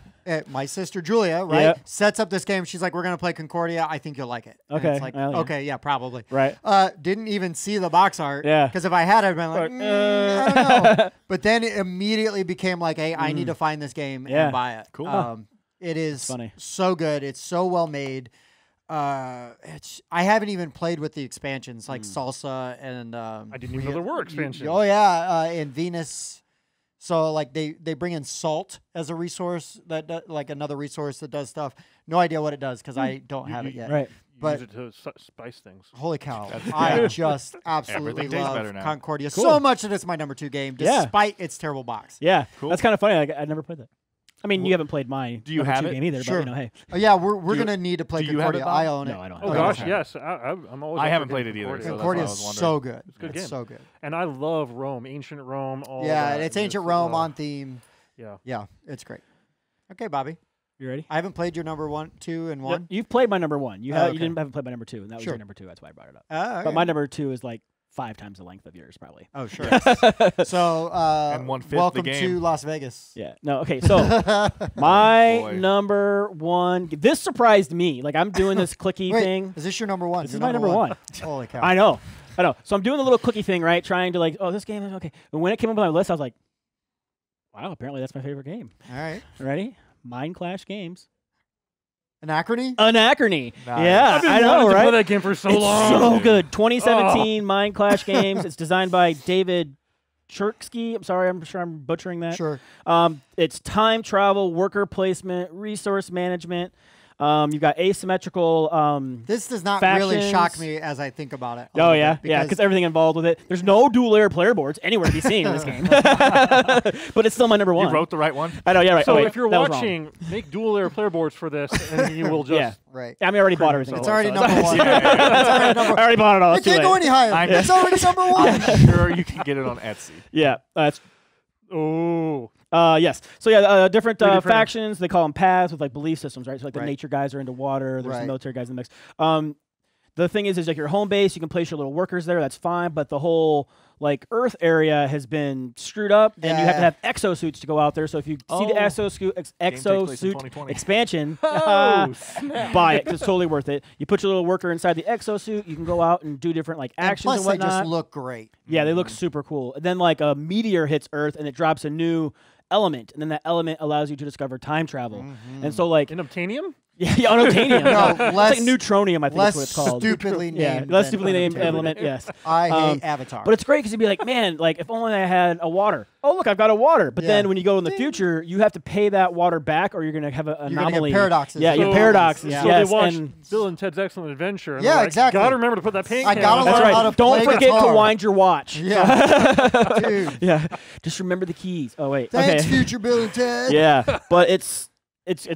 my sister Julia, right, Yep. sets up this game. She's like, "We're gonna play Concordia. I think you'll like it." And Okay. it's like, Well, yeah. okay, yeah, probably. Right. Didn't even see the box art. Yeah. Because if I had, I'd been like, I don't know. But then it immediately became like, "Hey, I need to find this game Yeah. and buy it." Cool. It is funny. so good. It's so well made. I haven't even played with the expansions like Salsa and I didn't even know there were expansions. Oh yeah, and Venus. So like they bring in salt as a resource that like another resource that does stuff. No idea what it does because I don't have it yet. Right. But Use it to spice things. holy cow, I just absolutely Everything tastes love better now. Concordia Cool. so much that it's my number 2 game, Yeah. despite its terrible box. Yeah. Cool. That's kind of funny. Like, I never played that. I mean, you haven't played my Do you number have 2 it? game either, Sure. but you know, hey. Oh yeah, we're you- gonna need to play do you have it, Concordia. Bob? I own it. No, I don't. Oh Okay. gosh, Okay. yes. I'm always. I up haven't for played getting it either, Concordia. so Concordia that's is why I was so good. It's a good It's game. so good. And I love Rome, ancient Rome. All Yeah, that. and it's ancient It's, Rome on theme. Yeah. Yeah, it's great. Okay, Bobby. You ready? I haven't played your number 1, 2, and 1. You've played my number 1. You Oh, have, okay. you haven't played my number 2, and that was Sure. your number 2. That's why I brought it up. Okay. But my number 2 is like 5 times the length of yours, probably. Oh, sure. So, And 1/5 the welcome game. to Las Vegas. Yeah. No. Okay. So my Boy. number 1. This surprised me. Like I'm doing this clicky Wait, thing. is this your number 1? This is my number 1. Holy cow. I know. So I'm doing the little clicky thing, right? Trying to like, oh, this game is okay. But when it came up on my list, I was like, wow, apparently that's my favorite game. All right. Ready? Mind Clash Games. Anachrony? Anachrony. Nice. Yeah, I've been I know, wanting to play right? that game for so It's long. so good. 2017 Mind Clash Games. It's designed by David Cherksky. I'm sorry, I'm sure I'm butchering that. Sure. It's time travel, worker placement, resource management. You've got asymmetrical. This does not really factions. shock me as I think about it. a Oh little yeah, bit, yeah, because everything involved with it. There's no dual-layer player boards anywhere to be seen in this game, but it's still my number 1. You wrote the right one? I know, yeah, right. So oh, wait, if you're that was wrong. watching, make dual-layer player boards for this, and you will just. Yeah. Right. I mean, I already bought everything. It's for already so number 1. Yeah, yeah, yeah. It's already number I already bought it all. It It's too can't go late. any higher. It's already number 1. I'm sure you can get it on Etsy. Yeah, Oh. Yes. So yeah, different factions. They call them paths with like belief systems, right? So like the nature guys are into water. There's the military guys in the mix. The thing is like your home base. You can place your little workers there. That's fine. But the whole like Earth area has been screwed up, and you have to have exosuits to go out there. So if you see the exosuit expansion, buy it. 'Cause it's totally worth it. You put your little worker inside the exosuit. You can go out and do different like actions and whatnot. They just look great. Yeah, they look super cool. And then like a meteor hits Earth, and it drops a new element, and then that element allows you to discover time travel. And so like Unobtainium? Yeah, unobtainium. No, it's like neutronium, I think that's what it's called. Stupidly named. Less stupidly named element, yes. I hate Avatar. But it's great because you'd be like, man, like if only I had a water. Oh, look, I've got a water. But then when you go in the future, you have to pay that water back, or you're going to have an anomaly. Get paradoxes. Yeah, you have paradoxes. So they watched Bill and Ted's Excellent Adventure. And exactly. Gotta remember to put that paint. I gotta learn how to play Don't forget to wind your watch. Yeah, dude. Yeah, just remember the keys. Oh wait. Thanks, future Bill and Ted. Yeah, but it's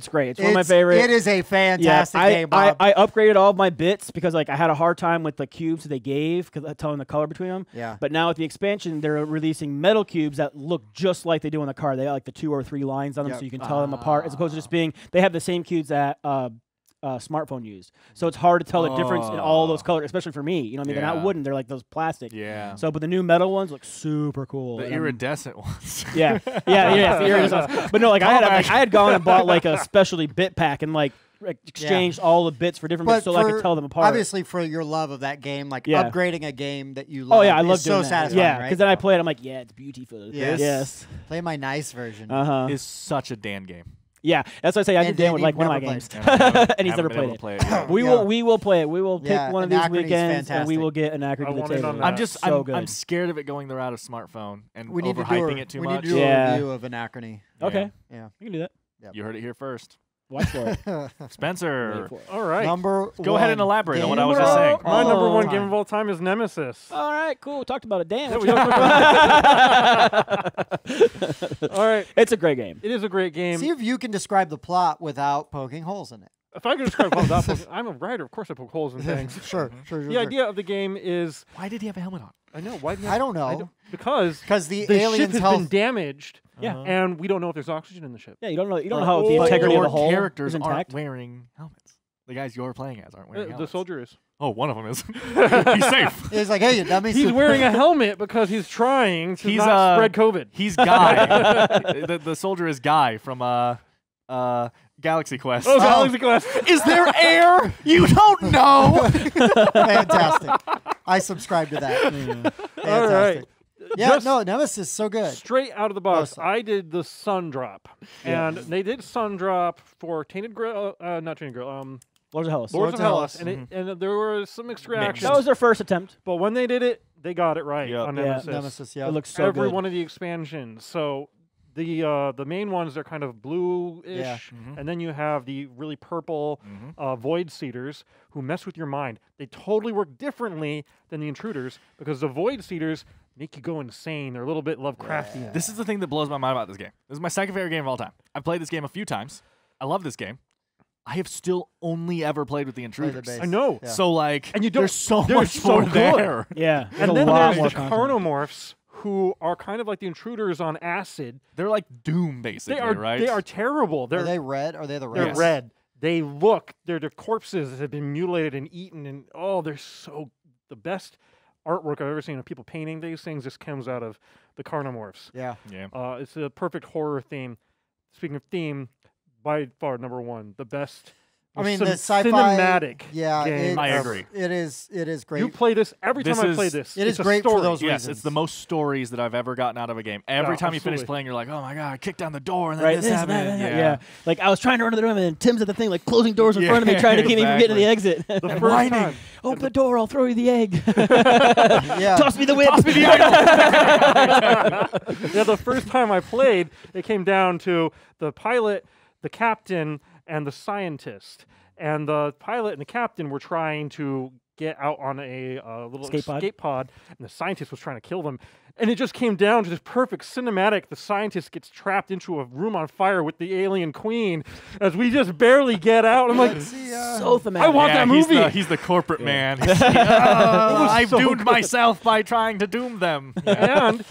great. It's one of my favorites. It is a fantastic game, Bob. I upgraded all of my bits because like I had a hard time with the cubes that they gave because telling the color between them. Yeah. But now with the expansion, they're releasing metal cubes that look just like they do in the car. They got like the 2 or 3 lines on them, so you can tell them apart. As opposed to just being, they have the same cubes that smartphone used. So it's hard to tell the difference in all those colors, especially for me. You know what I mean? They're not wooden. They're like those plastic. Yeah. So, but the new metal ones look super cool. The iridescent ones. Yeah. The iridescent ones. But no, like I had gone and bought like a specialty bit pack and like exchanged all the bits for different bits so I could tell them apart. Obviously, for your love of that game, like upgrading a game that you love. Oh yeah, I love doing so that. satisfying. Yeah, because then I play it. I'm like, yeah, it's beautiful. Yes. Play my nice version. Is such a Dan game. Yeah, that's what I say. I knew Dan would like one of my games, and he's never played it. We will play it. We will pick one of these weekends, and we will get Anachrony to the table. I'm scared of it going the route of smartphone and we need overhyping it too much. We need to do a review of Anachrony. Okay, yeah, you can do that. Yep. You heard it here first. Watch for it. Spencer. All right. Go ahead and elaborate on what I was just saying. My number one game of all time is Nemesis. All right, cool. Talked about it. Dan. All right. It's a great game. It is a great game. See if you can describe the plot without poking holes in it. If I could describe it without poking, I'm a writer. Of course I poke holes in things. Sure. The idea of the game is... Why did he have a helmet on? I know. Why? I don't know. Because the aliens ship has been damaged. Yeah, and we don't know if there's oxygen in the ship. Yeah, you don't know how the integrity of the hull characters is intact. aren't wearing helmets. The guys you're playing as aren't wearing helmets. The soldier is. Oh, one of them is. He's safe. He's like, hey, you dummies. He's wearing a helmet because he's trying to not spread COVID. He's Guy. the soldier is Guy from Galaxy Quest. Oh, Galaxy Quest. Is there air? You don't know. Fantastic. I subscribe to that. Fantastic. All right. Yeah, Nemesis, so good. Straight out of the box, I did the Sun Drop. And they did Sun Drop for Tainted Grail, not Tainted Grail, Lords of Hellas. Lords of Hellas. And there were some extractions. That was their first attempt. But when they did it, they got it right on Nemesis. Nemesis, It looks so good. Every one of the expansions. So the main ones, they're kind of blue-ish. And then you have the really purple Void Seeders who mess with your mind. They totally work differently than the Intruders because the Void Seeders make you go insane. They're a little bit Lovecraftian. Yeah. This is the thing that blows my mind about this game. This is my second favorite game of all time. I've played this game a few times. I love this game. I have still only ever played with the Intruders. I know. Yeah. So like, and there's so much more there. Yeah. And then there's the Carnomorphs, who are kind of like the Intruders on acid. They're like Doom, basically, right? They are terrible. Are they red? Are they the red? They're red. They look, they're the corpses that have been mutilated and eaten, and they're so the best artwork I've ever seen of people painting these things just comes out of the Carnomorphs. Yeah. It's a perfect horror theme. Speaking of theme, by far number one, the best. I mean, the sci-fi cinematic. Yeah, game. I agree. It is great. You play this every time I play this. It is great for those reasons. Yes, it's the most stories that I've ever gotten out of a game. Every time you finish playing, you're like, oh my god, I kicked down the door and then this happened. Yeah. Like I was trying to run to the room and then Tim's at the thing, like closing doors in front of me, trying to keep me from getting to the exit. The first time. Open the door, I'll throw you the egg. Yeah. Toss me the whip. Toss me the idol. Yeah, the first time I played, it came down to the pilot, the captain, and the scientist. And the pilot and the captain were trying to get out on a little escape pod, and the scientist was trying to kill them. And it just came down to this perfect cinematic. The scientist gets trapped into a room on fire with the alien queen as we just barely get out. I'm like, so thematic. I want that movie. He's the corporate man. I've doomed myself by trying to doom them. And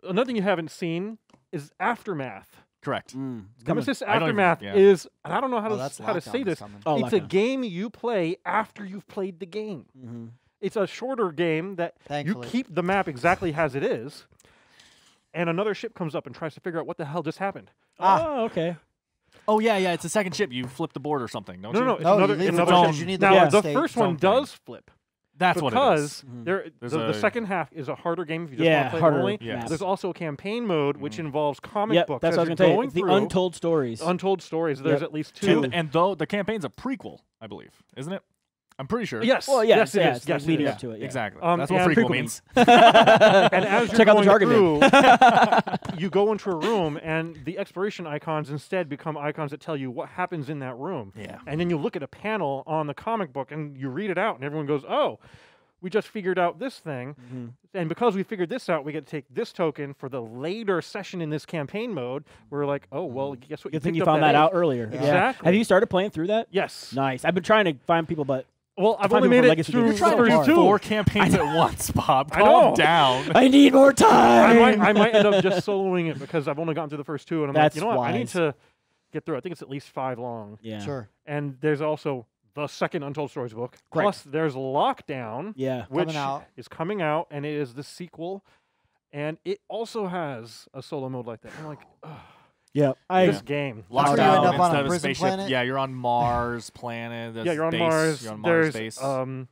another thing you haven't seen, is Aftermath. Correct. Nemesis I don't even- Aftermath yeah. is, and I don't know how that's to say Lockdown this. is coming. Oh, It's a Lockdown. game you play after you've played the game. It's a shorter game that Thankfully. you keep the map exactly as it is, and another ship comes up and tries to figure out what the hell just happened. Oh, okay. Oh yeah, it's a second ship. You flip the board or something, don't you? No, it's No, another, you leave another it ship. because you need Now, the the state first one zone does flip. That's what it Because is. the a- second half is a harder game if you just Yeah, want to play harder only. Yes. There's also a campaign mode which involves comic Yep, books. that's as what I was you're going to going say. The through. untold stories. Untold stories. There's Yep. at least two. And though the campaign's a prequel, I believe, isn't it? I'm pretty sure. Yes. Well, yeah, yes, it is. it's Yes, like it leading is. up to it. Yeah. Exactly. Um, That's what and- prequel Prequel means. And as you're Check out the going jargon through, you go into a room, and the exploration icons instead become icons that tell you what happens in that room. Yeah. And then you look at a panel on the comic book, and you read it out, and everyone goes, "Oh, we just figured out this thing, and because we figured this out, we get to take this token for the later session in this campaign mode." We're like, "Oh, well, guess what? Good thing picked you up found that A." out earlier. Exactly. Have you started playing through that? Yes. Nice. I've been trying to find people, but Well, I've find only people made for it Legacy through games. the It's so first hard. two. 4 campaigns at once, Bob. I Calm know. down. I need more time. I might end up just soloing it because I've only gotten through the first two, and I'm That's like, you know what? I need wise. to get through. I think it's at least 5 long. Yeah. Sure. And there's also the second Untold Stories book. Correct. Plus, there's Lockdown, Yeah. which out. is coming out, and it is the sequel. And it also has a solo mode like that. I'm like, ugh, Yeah. this game. That's where you end Lockdown up on instead a of a prison spaceship. planet? Yeah, you're on Mars planet. Yeah, There's you're on base, Mars. You're on Mars There's base. an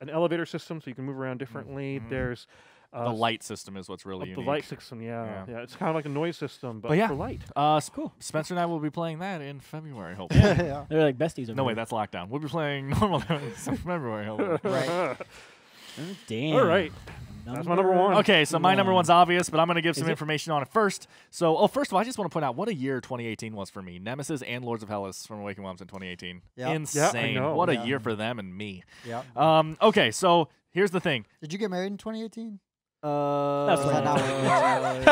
elevator system, so you can move around differently. There's the light system is what's really the unique. light system. Yeah. It's kind of like a noise system, but But yeah. for light. Cool. Spencer and I will be playing that in February, hopefully. Yeah. They're like besties over No, here. wait, that's Lockdown. We'll be playing normal in February, hopefully. Right. Damn. All right. That's my number one. Okay, so my number one's obvious, but I'm going to give some it? information on it first. So, first of all, I just want to point out what a year 2018 was for me. Nemesis and Lords of Hellas from Awakened Realms in 2018. Yep. Insane. know. What a Yeah. year for them and me. Yeah. Okay, so here's the thing. Did you get married in 2018? That's Or is that not fine.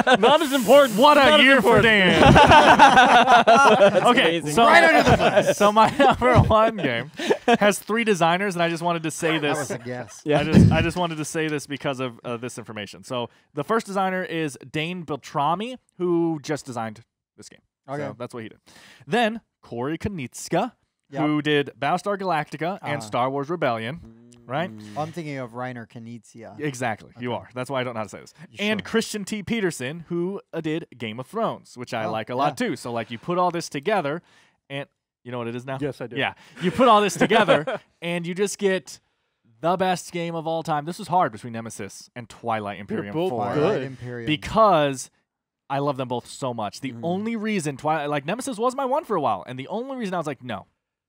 what it Not as important. What Not a as year for important. Dan. Okay, amazing. so, Right under the foot. so my number one game has 3 designers, and I just wanted to say That this. was a guess. Yeah. I just wanted to say this because of this information. So the first designer is Dane Beltrami, who just designed this game. Okay. So that's what he did. Then Corey Konitska, Yep. who did Battlestar Galactica and Star Wars Rebellion, right? I'm thinking of Reiner Knizia. Exactly. You are. That's why I don't know how to say this. And Christian T. Peterson, who did Game of Thrones, which I like a lot too. So like you put all this together, and you know what it is now? Yes, I do. Yeah. You put all this together, and you just get the best game of all time. This was hard between Nemesis and Twilight Imperium both 4. good. Twilight Imperium. Because I love them both so much. The only reason Twilight, like Nemesis was my one for a while, and the only reason I was like, no,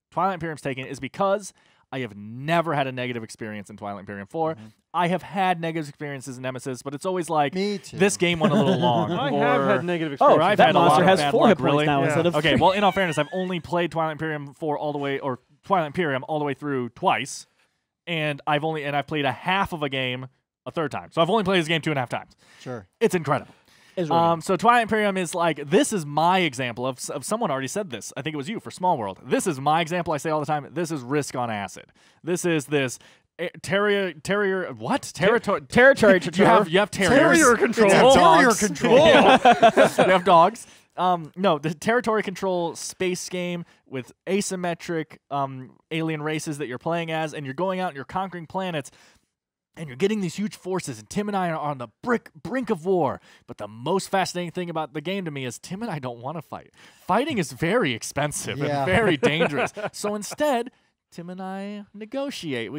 Twilight Imperium's taken is because I have never had a negative experience in Twilight Imperium 4. I have had negative experiences in Nemesis, but it's always like, Me too. this game went a little long. I or, have had negative Oh, experiences. I've that had a lot monster of has bad 4 luck, hit points really? now Yeah. instead of Okay, 3. well, in all fairness, I've only played Twilight Imperium 4 all the way, or Twilight Imperium all the way through twice, and I've played a half of a game a third time. So I've only played this game 2.5 times. Sure. It's incredible. It's really good. So Twilight Imperium is like, this is my example of someone already said this. I think it was you for Smallworld. This is my example. I say all the time. This is Risk on acid. This is this territory. Territory control. You have terriers. Terrier control. It's a terrier Dogs. control. You have dogs. No, the territory control space game with asymmetric alien races that you're playing as, and you're going out and you're conquering planets. And you're getting these huge forces, and Tim and I are on the brink of war. But the most fascinating thing about the game to me is Tim and I don't want to fight. Fighting is very expensive Yeah. and very dangerous. So instead, Tim and I negotiate.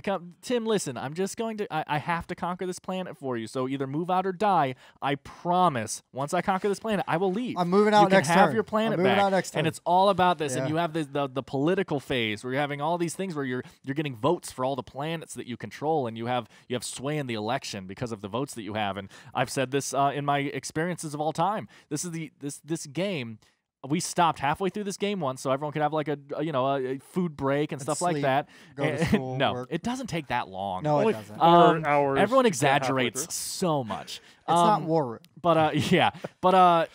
Tim, listen, I'm just going to, I have to conquer this planet for you. So either move out or die. I promise, once I conquer this planet, I will leave. I'm moving out you next can have turn. your planet I'm moving back. out next turn. And it's all about this. Yeah. And you have the political phase where you're having all these things where you're getting votes for all the planets that you control, and you have sway in the election because of the votes that you have. And I've said this in my experiences of all time. This is this game. We stopped halfway through this game once, so everyone could have like a food break and stuff like sleep, that. go to school, no, work. it doesn't take that long. No, Only it doesn't. 4 hours. Everyone to get halfway exaggerates through. so much. It's not War Room. But yeah, but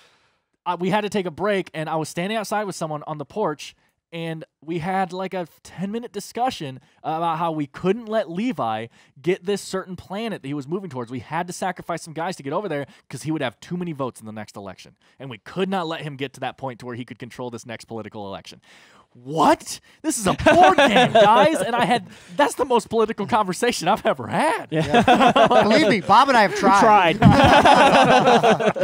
we had to take a break, and I was standing outside with someone on the porch, and we had like a 10-minute discussion about how we couldn't let Levi get this certain planet that he was moving towards. We had to sacrifice some guys to get over there because he would have too many votes in the next election. And we could not let him get to that point to where he could control this next political election. What? This is a board game, guys. And that's the most political conversation I've ever had. Yeah. Believe me, Bob and I have tried.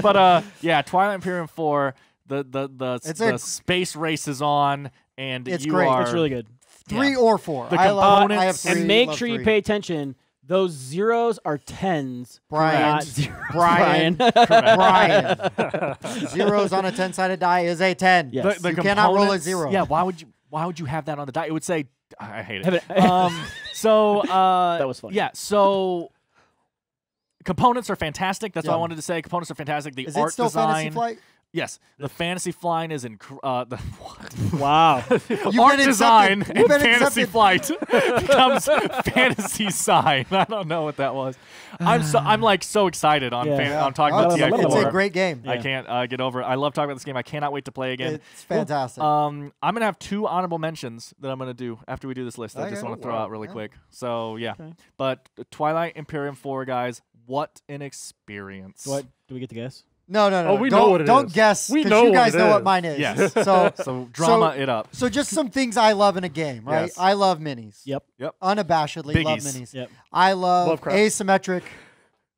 But yeah, Twilight Imperium 4, the space race is on, and it's you great. are... It's really good. 3 or 4. The I love, components. I have 3, and make love sure you 3. pay attention. Those zeros are 10s. Brian. Not zeros. Brian. Brian. Zeros on a 10-sided die is a 10. Yes. The You cannot roll a components- 0. Yeah, why would you have that on the die? It would say... I hate it. That was funny. Yeah, so... Components are fantastic. That's all I Yeah. wanted to say. Components are fantastic. The Is art it still design... Fantasy Flight? Yes, the fantasy flying is what? Wow. Art been design accepted. and You've been fantasy accepted. flight becomes fantasy sign. I don't know what that was. I'm like so excited on Yeah. on talking Oh, about it's- TI4. it's a great game. I can't get over it. I love talking about this game. I cannot wait to play again. It's fantastic. I'm gonna have 2 honorable mentions that I'm gonna do after we do this list. I just Okay. want to throw Wow. out really Yeah. quick. So yeah, Okay. but Twilight Imperium 4, guys, what an experience! What? Do we get to guess? No. Oh, we don't, know what it don't is. guess. We 'cause know you what guys it know what is. mine is. Yes. So drama it up. So just some things I love in a game, right? Yes. I love minis. Yep. Unabashedly love Biggies. minis. Yep. I love Lovecraft. asymmetric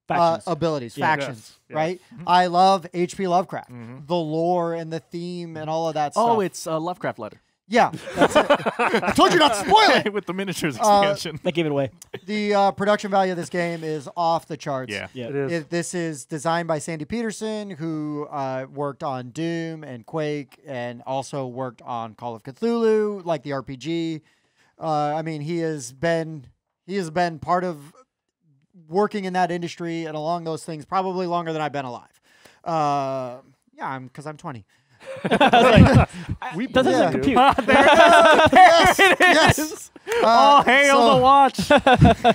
Factions. abilities, Yeah. factions, Yes. right? I love H.P. Lovecraft, Mhm. the lore and the theme and all of that stuff. Oh, it's a Lovecraft letter. Yeah, that's it. I told you not to spoil it. With the miniatures expansion. That gave it away. The production value of this game is off the charts. Yeah. Yeah. It is. This is designed by Sandy Peterson, who worked on Doom and Quake, and also worked on Call of Cthulhu, like the RPG. I mean, he has been part of working in that industry and along those things probably longer than I've been alive. Yeah, because I'm 20. We doesn't Yeah. compute. Yes, yes. Oh, hail the watch.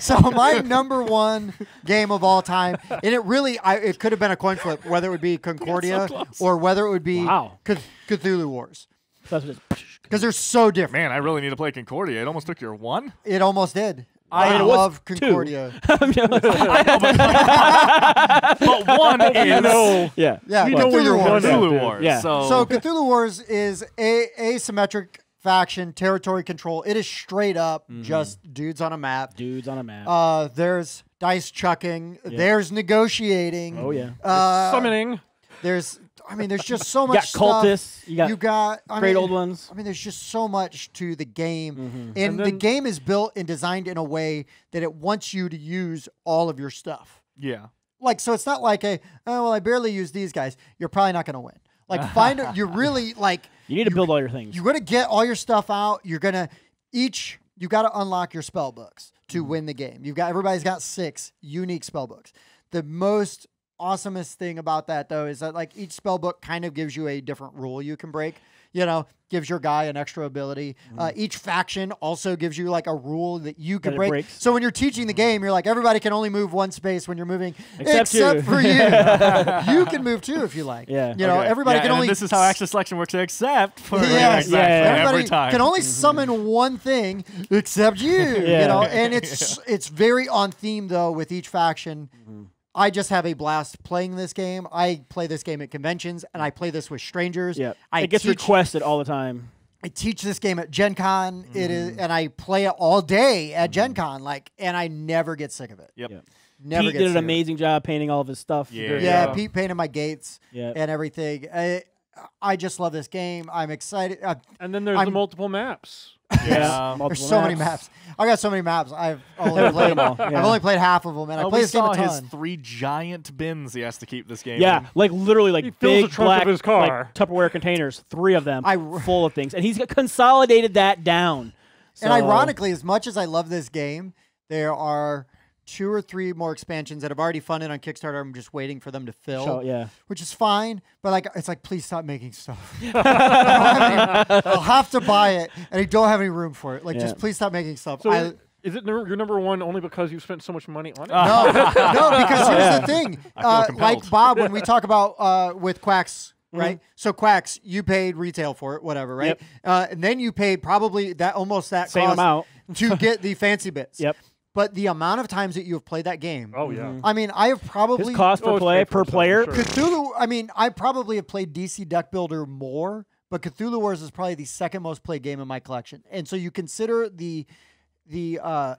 So my number 1 game of all time, and it really, it could have been a coin flip, whether it would be Concordia or whether it would be Wow. Cthulhu Wars, That's what it is. because they're so different. Man, I really need to play Concordia. It almost took your 1. It almost did. Wow. I It was love 2. Concordia. But 1 is Yeah. Yeah, We know where Cthulhu your Wars. 1 is. Cthulhu dude. Wars. Yeah. So Cthulhu Wars is asymmetric faction territory control. It is straight up just dudes on a map. Dudes on a map. There's dice chucking. There's negotiating. Oh, yeah. Summoning. There's just so You much got stuff. cultists. You got got great old ones. I mean, there's just so much to the game, and, And the then- game is built and designed in a way that it wants you to use all of your stuff. Yeah. Like, so it's not like I barely use these guys. You're probably not going to win. Like, you really like. You need to build all your things. You're going to get all your stuff out. You're going to you got to unlock your spell books to win the game. Everybody's got 6 unique spell books. The most awesomest thing about that, though, is that like each spell book kind of gives you a different rule you can break. Gives your guy an extra ability. Each faction also gives you like a rule that you can That it break. breaks. So when you're teaching the game, you're like, everybody can only move 1 space when you're moving, Except you. for you. You can move 2 if you like. Yeah. Okay. Everybody Yeah, can and only. this is how action selection works, except for Yes. exactly Yeah. every Everybody time. can only summon 1 thing except you. Yeah. And it's very on theme though with each faction. I just have a blast playing this game. I play this game at conventions, and I play this with strangers. Yeah. I It gets requested all the time. I teach this game at Gen Con. It is, and I play it all day at Gen Con. And I never get sick of it. Yep. Yeah. Never Pete get did sick an of it. amazing job painting all of his stuff. Yeah. Yeah, Pete painted my gates Yeah. and everything. I just love this game. I'm excited. And then there's I'm- the multiple maps. Yeah. Multiple There's so many maps. I got so many maps. I've only Played played them all, yeah. I've only played half of them, and I Oh, play we this game saw a his ton. 3 giant bins he has to keep this game Yeah, in. like literally like He fills big the trunk black of his car. like, Tupperware containers, 3 of them I- full of things. And he's consolidated that down. And So- ironically, as much as I love this game, there are 2 or 3 more expansions that I've already funded on Kickstarter. I'm just waiting for them to fill, So, yeah. which is fine. But like, it's like, please stop making stuff. I'll have to buy it, and I don't have any room for it. Like, just Yeah. please stop making stuff. So I, is it your number 1 only because you spent so much money on it? no, because here's the thing. I feel compelled. Like Bob, when we talk about with Quacks right? So Quacks, you paid retail for it, whatever, right? And then you paid probably almost that same cost amount to get the fancy bits. Yep. But the amount of times that you have played that game. Oh, yeah. I mean, I have probably... His cost per play, per player. Sure. Cthulhu, I mean, I probably have played DC Deck Builder more, but Cthulhu Wars is probably the second most played game in my collection. And so you consider the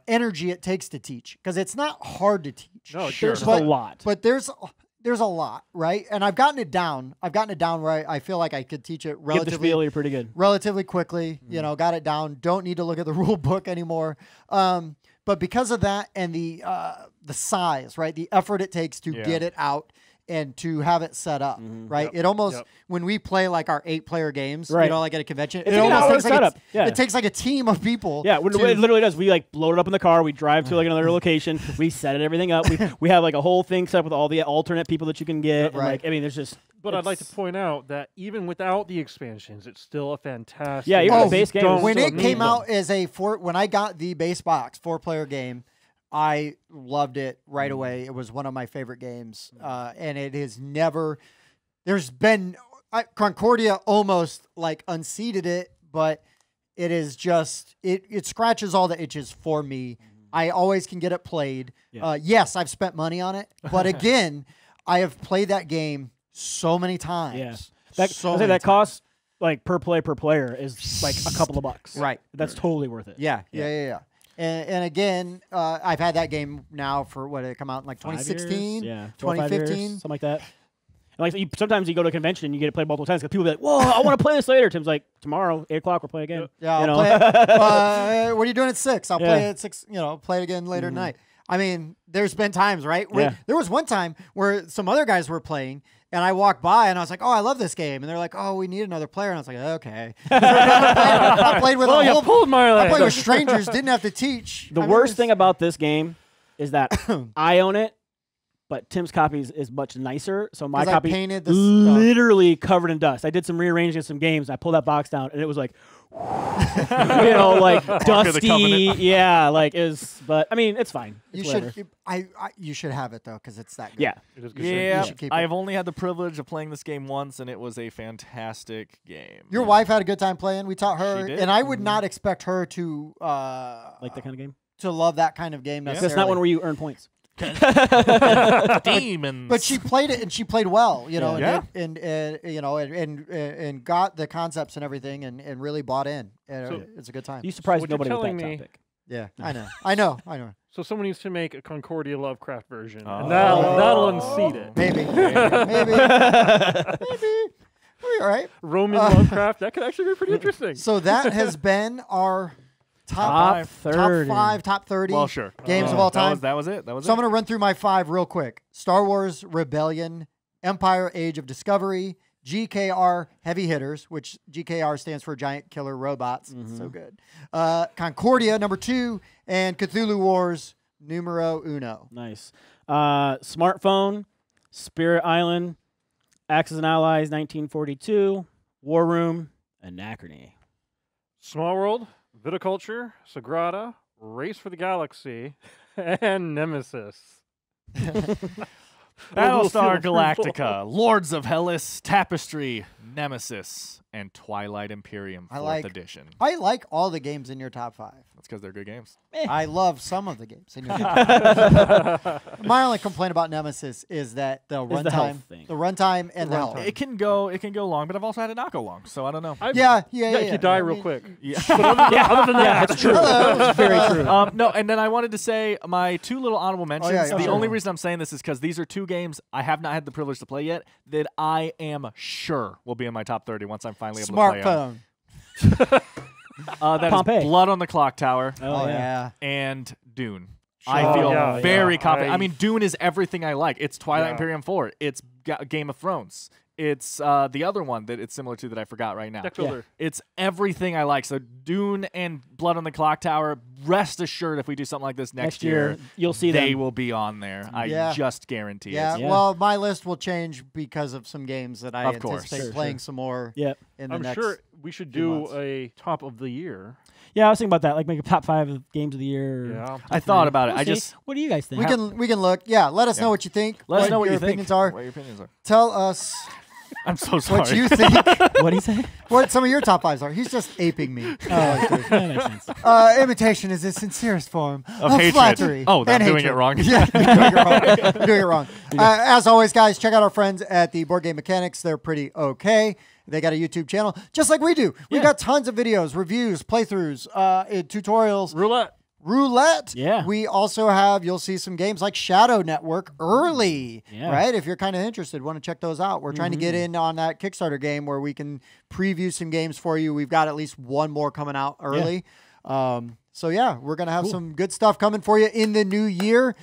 energy it takes to teach, because it's not hard to teach. No, There's a lot. But there's a lot, right? And I've gotten it down. Where I feel like I could teach it Give the relatively spiel, you're pretty good. relatively quickly. You know, got it down. Don't need to look at the rule book anymore. But because of that and the size, right? The effort it takes to get it out and to have it set up, right? It almost, when we play like our 8-player games, you know, like at a convention, it almost takes like it takes like a team of people. Yeah, it literally does. We like load it up in the car. We drive to like another location. We set everything up. We have like a whole thing set up with all the alternate people that you can get. And, like, I mean, there's just. But I'd like to point out that even without the expansions, it's still a fantastic. Yeah, even the base game. When it came out as when I got the base box 4-player game, I loved it right away. It was one of my favorite games, and it has never. There's been Concordia almost like unseated it, but it is just it scratches all the itches for me. I always can get it played. Yes, I've spent money on it, but again, I have played that game so many times. Yeah, that costs like per player is like a couple of bucks. Right, that's totally worth it. Yeah. And again, I've had that game now for what did it come out in like 2016, 2015, something like that. And like sometimes you go to a convention and you get to play multiple times because people be like, "Whoa, I want to play this later." Tim's like, "Tomorrow, 8 o'clock, we'll play again." Yeah, you I'll play it. What are you doing at 6? I'll play it at 6. You know, play it again later tonight. I mean, there's been times, right? There was one time where some other guys were playing, and I walked by, and I was like, "Oh, I love this game," and they're like, "Oh, we need another player," and I was like, "Okay." I played with I played with strangers, didn't have to teach. The worst thing about this game is that I own it, but Tim's copy is much nicer. So my copy literally covered in dust. I did some rearranging of some games. I pulled that box down, and it was like, you know, like dusty. Yeah, like is. But I mean, it's fine. It's you should have it though, because it's that good. Yeah, it is good. Yeah. I've only had the privilege of playing this game once, and it was a fantastic game. Your wife had a good time playing. We taught her, She did. and I would not expect her to like that kind of game. To love that kind of game. That's not one where you earn points. Demons. But she played it and she played well, you know, and got the concepts and everything, and really bought in. And it's a good time. You surprised nobody with that topic. Yeah, I know. So someone needs to make a Concordia Lovecraft version, and that'll unseat it. Maybe. All right. Roman Lovecraft. That could actually be pretty interesting. So that has been our top 30. Top 30 well, sure. games of all time. That was it. So I'm going to run through my 5 real quick. Star Wars Rebellion, Empire Age of Discovery, GKR Heavy Hitters, which GKR stands for Giant Killer Robots. So good. Concordia, number 2, and Cthulhu Wars, numero 1. Nice. Smartphone, Spirit Island, Axis and Allies, 1942, War Room, Anachrony. Smallworld, Viticulture, Sagrada, Race for the Galaxy, and Nemesis. Battlestar Galactica, Lords of Hellas, Tapestry, Nemesis, and Twilight Imperium 4th edition. I like all the games in your top 5. That's because they're good games. I love some of the games in your top 5. My only complaint about Nemesis is that the runtime and the health. It can go long, but I've also had it not go long, so I don't know. Yeah. You die real quick. Other than that, that's true. That's very true. No, and then I wanted to say my 2 little honorable mentions. The only reason I'm saying this is because these are 2 games I have not had the privilege to play yet that I am sure will be in my top 30 once I'm finally able to play them. That is Blood on the Clock Tower. Oh yeah. And Dune. I feel very confident. I mean, Dune is everything I like. It's Twilight Imperium 4. It's Game of Thrones. It's the other one that it's similar to that I forgot right now. It's everything I like. So Dune and Blood on the Clock Tower, rest assured if we do something like this next year, you'll see they will be on there. I just guarantee it. Well, my list will change because of some games that I anticipate playing some more in the next sure we should do a top of the year. Yeah, I was thinking about that, like make a top 5 of games of the year. Yeah. I thought about it. What do you guys think? We can look. Yeah, let us know what you think. Let us know what your you think. opinions are. What your opinions are. Tell us. I'm so sorry. what you think, What do you say? what some of your top 5s are. He's just aping me. That makes sense. Imitation is the sincerest form Of hatred. flattery. Oh, I'm and doing hatred. it wrong. Yeah, you're doing it wrong. You're doing it wrong. As always, guys, check out our friends at the Board Game Mechanics. They're pretty okay. They got a YouTube channel, just like we do. We've got tons of videos, reviews, playthroughs, tutorials. Roulette. Yeah. We also have, you'll see some games like Shadow Network early, right? If you're kind of interested, want to check those out. We're trying to get in on that Kickstarter game where we can preview some games for you. We've got at least one more coming out early. So yeah, we're going to have some good stuff coming for you in the new year.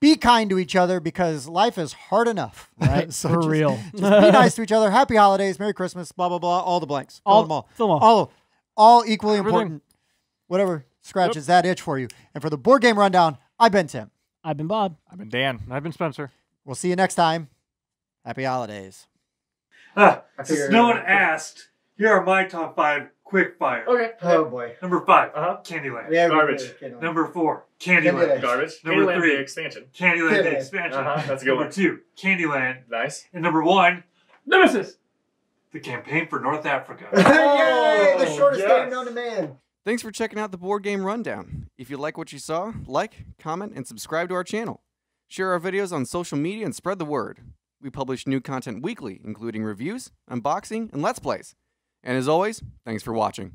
Be kind to each other because life is hard enough. Right? So For real. Just be nice to each other. Happy holidays. Merry Christmas. Blah, blah, blah. All the blanks. Fill them all. Fill them all. All equally important. Whatever scratches that itch for you. And for the Board Game Rundown, I've been Tim. I've been Bob. I've been Dan. I've been Spencer. We'll see you next time. Happy holidays. Since no one asked, here are my top 5 quick fire. Okay. Oh, boy. Number 5, Candyland. Yeah, Garbage. Number 4, Candyland. Garbage. Number Candyland 3, the expansion. Candyland the expansion. That's a good Number one. 2, Candyland. Nice. And number 1, Nemesis. the campaign for North Africa. Yay! The shortest game known to man. Thanks for checking out the Board Game Rundown. If you like what you saw, like, comment, and subscribe to our channel. Share our videos on social media and spread the word. We publish new content weekly, including reviews, unboxing, and Let's Plays. And as always, thanks for watching.